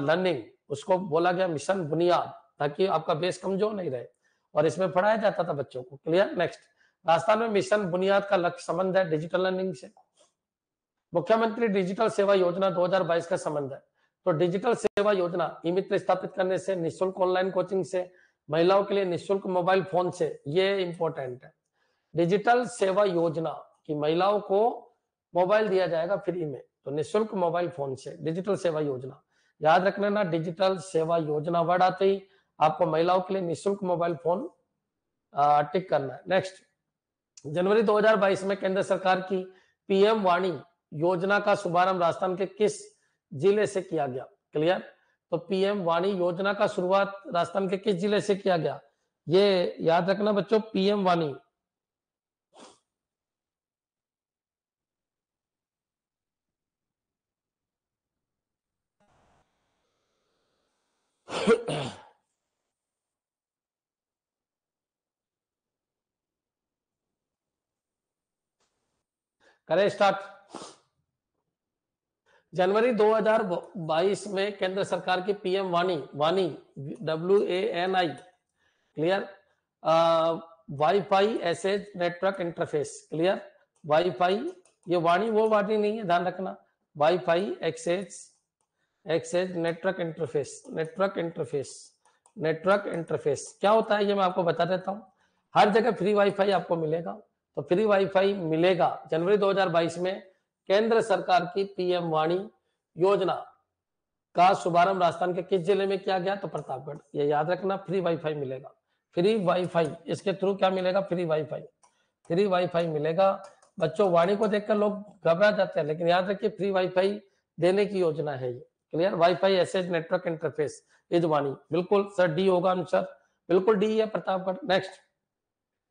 लर्निंग, उसको बोला गया मिशन बुनियाद, ताकि आपका बेस कमजोर नहीं रहे, और इसमें पढ़ाया जाता था बच्चों को। क्लियर? नेक्स्ट, राजस्थान में मिशन बुनियाद का लक्ष्य संबंध है डिजिटल लर्निंग से। मुख्यमंत्री डिजिटल सेवा योजना 2022 का संबंध है। तो डिजिटल सेवा योजना ई मित्र स्थापित करने से, निःशुल्क ऑनलाइन कोचिंग से, महिलाओं के लिए निःशुल्क मोबाइल फोन से, ये इंपॉर्टेंट है। डिजिटल सेवा योजना की महिलाओं को मोबाइल दिया जाएगा फ्री में, तो निःशुल्क मोबाइल फोन से, डिजिटल सेवा योजना। याद रखना ना, डिजिटल सेवा योजना वर्ड आते ही आपको महिलाओं के लिए निःशुल्क मोबाइल फोन टिक करना है। नेक्स्ट, जनवरी 2022 में केंद्र सरकार की पीएम वाणी योजना का शुभारंभ राजस्थान के किस जिले से किया गया? क्लियर। तो पीएम वाणी योजना का शुरुआत राजस्थान के किस जिले से किया गया? ये याद रखना बच्चों, पीएम वाणी। करें स्टार्ट। जनवरी 2022 में केंद्र सरकार की पीएम वाणी वाणी WANI clear wifi accesses network interface. Clear. Wifi, ये वाणी वो वाणी नहीं है, ध्यान रखना। Wifi access network interface network interface क्या होता है ये मैं आपको बता देता हूं। हर जगह फ्री वाईफाई आपको मिलेगा, तो फ्री वाईफाई मिलेगा। जनवरी 2022 में केंद्र सरकार की पीएम वाणी योजना का शुभारंभ राजस्थान के किस जिले में किया गया? तो प्रतापगढ़। ये याद रखना, फ्री वाईफाई मिलेगा। फ्री वाईफाई, इसके थ्रू क्या मिलेगा? फ्री वाईफाई मिलेगा। बच्चों वाणी को देखकर लोग घबरा जाते हैं, लेकिन याद रखिए फ्री वाईफाई देने की योजना है ये। Clear. Wifi accesses network interface is Vani. बिल्कुल सर, डी होगा आंसर, बिल्कुल डी है Pratapgarh. Next,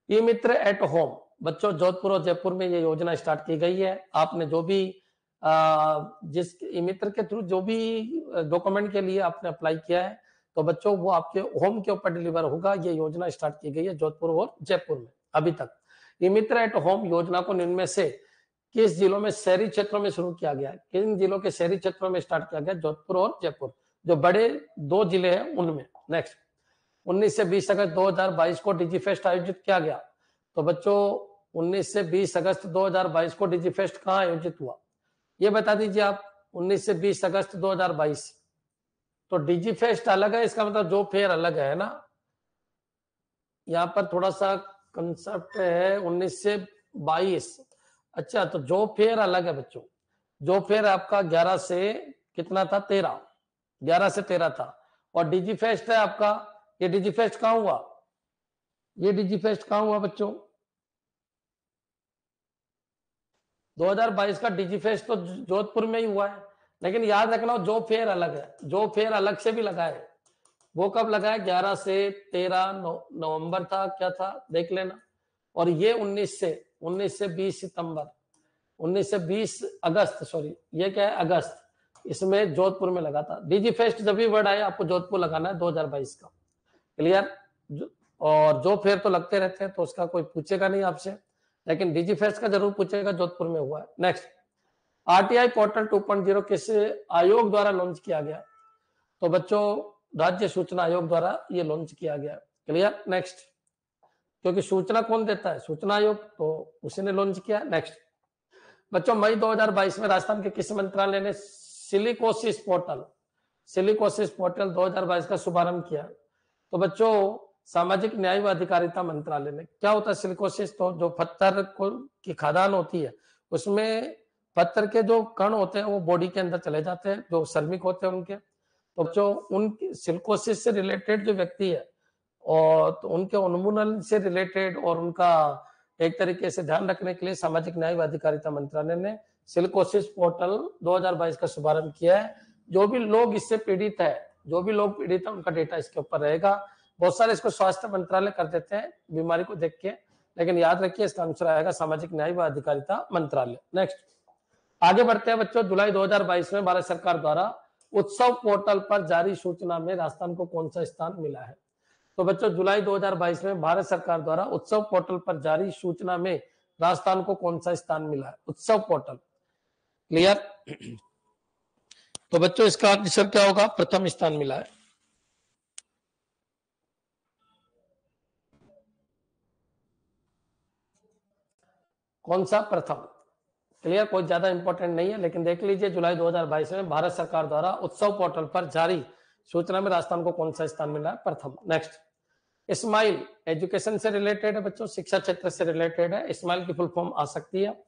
e Mitra at home. बच्चों जोधपुर और जयपुर में ये योजना स्टार्ट की गई है। आपने जो भी जिस ई मित्र के थ्रू जो भी डॉक्यूमेंट के लिए आपने अप्लाई किया है, तो बच्चों वो आपके होम के ऊपर डिलीवर होगा। ये योजना स्टार्ट की गई है जोधपुर और जयपुर में अभी तक। ई मित्र एट होम योजना को निम्न में से किस जिलों में शहरी क्षेत्रों में शुरू किया गया? किन जिलों के शहरी क्षेत्रों में स्टार्ट किया गया? जोधपुर और जयपुर, जो बड़े दो जिले हैं उनमें। नेक्स्ट, 19 से 20 अगस्त 2022 को डिजीफेस्ट आयोजित किया गया। तो बच्चों 19 से 20 अगस्त 2022 को डिजीफेस्ट कहां आयोजित हुआ? ये बता दीजिए आप। 19 से 20 अगस्त 2022, तो डिजीफेस्ट अलग है, इसका मतलब जो फेयर अलग है ना। यहाँ पर थोड़ा सा कंसेप्ट है 19 से 22। अच्छा, तो जो फेयर अलग है बच्चों। जो फेयर आपका 11 से कितना था? 13। 11 से 13 था। और डिजीफेस्ट है आपका, ये डिजीफेस्ट कहां हुआ? ये डिजीफेस्ट कहां हुआ बच्चों? 2022 का डिजीफेस्ट तो जोधपुर में ही हुआ है, लेकिन याद रखना जो फेयर अलग है। जो फेयर अलग से भी लगा है, वो कब लगा है? 11 से 13 नवंबर था, क्या था देख लेना। और ये 19 से 20 सितंबर, 19 से 20 अगस्त, सॉरी ये क्या है? अगस्त। इसमें जोधपुर में लगा था। डिजीफेस्ट जब भी वर्ड आए आपको जोधपुर लगाना है 2022 का। क्लियर। और जो फेयर तो लगते रहते हैं, तो उसका कोई पूछेगा नहीं आपसे, लेकिन डिजीफेस्ट का जरूर पूछेगा जोधपुर में हुआ है। नेक्स्ट, आरटीआई पोर्टल 2.0 किस आयोग द्वारा लॉन्च किया गया? तो बच्चों राज्य सूचना आयोग द्वारा ये लॉन्च किया गया। क्लियर। नेक्स्ट, क्योंकि सूचना कौन देता है? सूचना आयोग, तो उसी ने लॉन्च किया। नेक्स्ट बच्चों, मई 2022 में राजस्थान के किस मंत्रालय ने सिलिकोसिस पोर्टल 2022 का शुभारंभ किया? तो बच्चों सामाजिक न्याय व अधिकारिता मंत्रालय ने। क्या होता है सिलिकोसिस? तो जो पत्थर की खदान होती है, उसमें पत्थर के जो कण होते हैं वो बॉडी के अंदर चले जाते हैं, जो श्रमिक होते हैं उनके। तो जो उन सिलिकोसिस से रिलेटेड जो व्यक्ति है, और तो उनके उन्मूलन से रिलेटेड और उनका एक तरीके से ध्यान रखने के लिए सामाजिक न्याय व अधिकारिता मंत्रालय ने सिलिकोसिस पोर्टल 2022 का शुभारंभ किया है। जो भी लोग इससे पीड़ित है, उनका डेटा इसके ऊपर रहेगा। बहुत सारे इसको स्वास्थ्य मंत्रालय कर देते हैं बीमारी को देख के, लेकिन याद रखिए इसका आंसर आएगा सामाजिक न्याय व अधिकारिता मंत्रालय। नेक्स्ट, आगे बढ़ते हैं बच्चों। जुलाई 2022 में भारत सरकार द्वारा उत्सव पोर्टल पर जारी सूचना में राजस्थान को कौन सा स्थान मिला है? तो बच्चों जुलाई 2022 में भारत सरकार द्वारा उत्सव पोर्टल पर जारी सूचना में राजस्थान को कौन सा स्थान मिला है? उत्सव पोर्टल। क्लियर। तो बच्चों इसका आंसर क्या होगा? प्रथम स्थान मिला है। कौन सा? प्रथम। क्लियर। कोई ज्यादा इंपॉर्टेंट नहीं है, लेकिन देख लीजिए जुलाई 2022 में भारत सरकार द्वारा उत्सव पोर्टल पर जारी सूचना में राजस्थान को कौन सा स्थान मिला है? प्रथम। नेक्स्ट, स्माइल एजुकेशन से रिलेटेड है बच्चों, शिक्षा क्षेत्र से रिलेटेड है। स्माइल की फुल फॉर्म आ सकती है,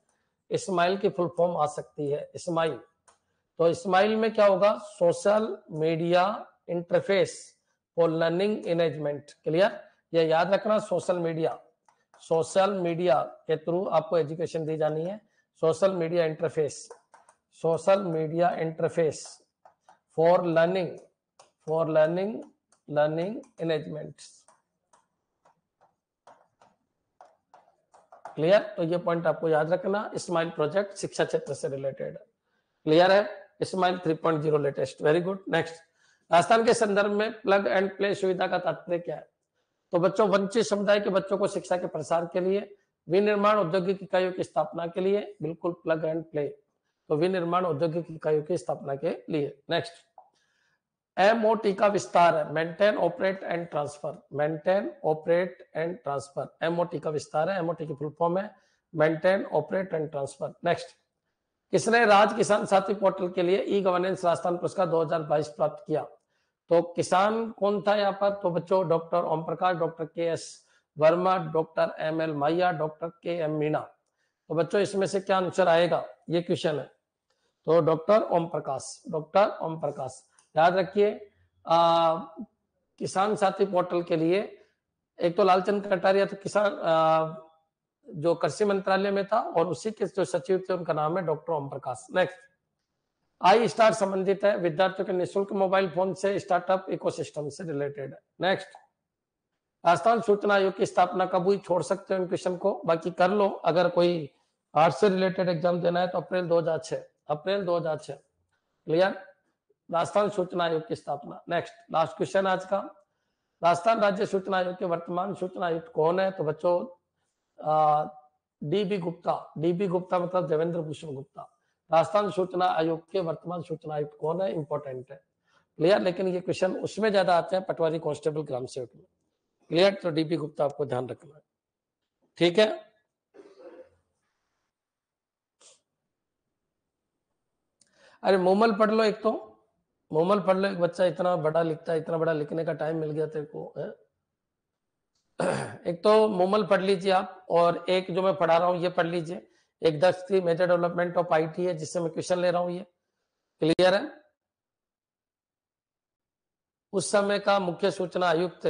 स्माइल की फुल फॉर्म आ सकती है स्माइल। तो स्माइल में क्या होगा? Social media interface for learning engagement. Clear. ये याद रखना, सोशल सोशल मीडिया के थ्रू आपको एजुकेशन दी जानी है। Social media interface, social media interface for learning engagements. Clear? तो ये पॉइंट आपको याद रखना। स्माइल प्रोजेक्ट शिक्षा क्षेत्र से रिलेटेड। क्लियर है? Smile 3.0 latest. Very good. Next, Rajasthan के संदर्भ में प्लग एंड प्ले सुविधा का तात्पर्य क्या है? तो बच्चों, वंचित समुदाय के बच्चों को शिक्षा के प्रसार के लिए, विनिर्माण औद्योगिक इकाइयों की स्थापना के लिए, बिल्कुल प्लग एंड प्ले। तो विनिर्माण औद्योगिक इकाइयों की स्थापना के लिए। नेक्स्ट, एमओटी का विस्तार है maintain operate and transfer. Maintain operate and transfer, MOT का विस्तार है। एमओटी की फुल फॉर्म है maintain operate and transfer. Next, किसने राज किसान साथी पोर्टल के लिए ई गवर्नेंस राजस्थान पुरस्कार 2022 प्राप्त किया? तो किसान कौन था यहाँ पर? तो बच्चों, doctor Om Prakash, doctor K S Verma, doctor M L Maiya, doctor K M Meena. तो बच्चों, इसमें से क्या आंसर आएगा? ये क्वेश्चन है। तो डॉक्टर ओम प्रकाश, डॉक्टर ओम प्रकाश। याद रखिए, किसान साथी पोर्टल के लिए एक तो लालचंद कटारिया तो किसान जो कृषि मंत्रालय में था, और उसी के जो सचिव थे उनका नाम है डॉक्टर ओम प्रकाश। नेक्स्ट, आई स्टार संबंधित है विद्यार्थियों के निःशुल्क मोबाइल फोन से स्टार्टअप इकोसिस्टम से रिलेटेड है। नेक्स्ट, राजस्थान सूचना आयोग की स्थापना कब हुई? छोड़ सकते हो इन क्वेश्चन को, बाकी कर लो। अगर कोई आर्ट्स से रिलेटेड एग्जाम देना है तो अप्रैल 2006, अप्रैल 2006। क्लियर? राजस्थान सूचना आयोग की स्थापना। नेक्स्ट, लास्ट क्वेश्चन आज का, राजस्थान राज्य सूचना आयोग के वर्तमान सूचना आयुक्त कौन है? तो बच्चों, डीबी गुप्ता। डीबी गुप्ता मतलब देवेंद्र भूषण गुप्ता। राजस्थान सूचना आयोग के वर्तमान सूचना आयुक्त कौन है? इंपॉर्टेंट है। क्लियर? लेकिन ये क्वेश्चन उसमें ज्यादा आते हैं, पटवारी कांस्टेबल ग्राम सेवक में। क्लियर? तो डीबी गुप्ता आपको ध्यान रखना है। ठीक है, अरे मोमल पढ़ लो एक तो, मोमल पढ़ लो। एक बच्चा इतना बड़ा लिखता है, इतना बड़ा लिखने का टाइम मिल गया तेरे को है? एक तो मोमल पढ़ लीजिए आप, और एक जो मैं पढ़ा रहा हूँ ये पढ़ लीजिए। एक 10 की मेजर डेवलपमेंट ऑफ आईटी है, जिससे मैं क्वेश्चन ले रहा हूँ ये। क्लियर है? उस समय का मुख्य सूचना आयुक्त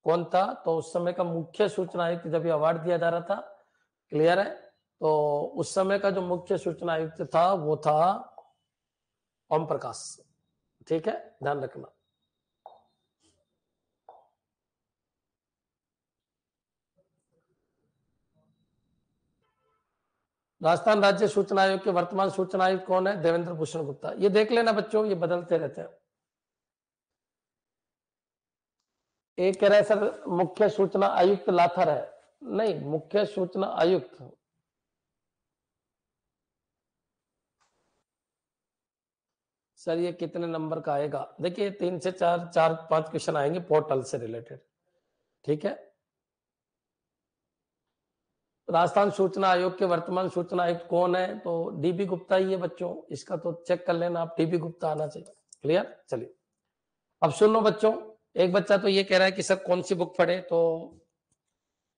कौन था? तो उस समय का मुख्य सूचना आयुक्त जब ये अवार्ड दिया जा रहा था, क्लियर है, तो उस समय का जो मुख्य सूचना आयुक्त था वो था ओम प्रकाश। ठीक है, ध्यान रखना। राजस्थान राज्य सूचना आयोग के वर्तमान सूचना आयुक्त कौन है? देवेंद्र भूषण गुप्ता। ये देख लेना बच्चों, ये बदलते रहते हैं। एक कह रहा है सर मुख्य सूचना आयुक्त लाथर है, नहीं, मुख्य सूचना आयुक्त सर ये कितने नंबर का आएगा? देखिए 3 से 4, 4-5 क्वेश्चन आएंगे पोर्टल से रिलेटेड। ठीक है, राजस्थान सूचना आयोग के वर्तमान सूचना आयुक्त कौन है? तो डीबी गुप्ता ही है बच्चों, इसका तो चेक कर लेना आप, डीबी गुप्ता आना चाहिए। क्लियर? चलिए अब सुनो बच्चों, एक बच्चा तो ये कह रहा है कि सर कौन सी बुक पढ़े? तो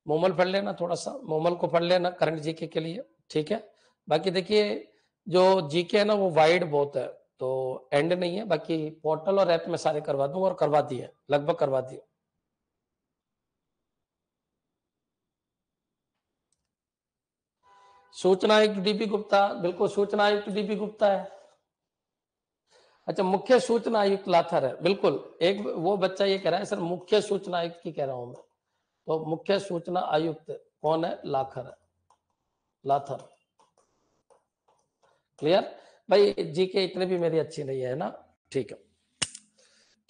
मोमल पढ़ लेना, थोड़ा सा मोमल को पढ़ लेना करंट जीके के लिए। ठीक है, बाकी देखिए जो जीके है ना वो वाइड बहुत है, तो एंड नहीं है। बाकी पोर्टल और ऐप में सारे करवा दूंगा, और करवा दिए, लगभग करवा दिए। सूचना आयुक्त डीबी गुप्ता, बिल्कुल सूचना आयुक्त डीबी गुप्ता है। अच्छा, मुख्य सूचना आयुक्त लाथर है, बिल्कुल। एक वो बच्चा ये कह रहा है सर मुख्य सूचना आयुक्त की कह रहा हूं मैं, तो मुख्य सूचना आयुक्त कौन है? लाथर है, लाथर। क्लियर? भाई जीके इतने भी मेरी अच्छी नहीं है ना। ठीक है,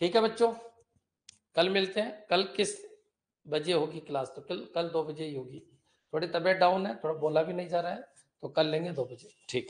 ठीक है बच्चों, कल मिलते हैं। कल किस बजे होगी क्लास? तो कल 2 बजे ही होगी। थोड़ी तबीयत डाउन है, थोड़ा बोला भी नहीं जा रहा है, तो कल लेंगे 2 बजे। ठीक।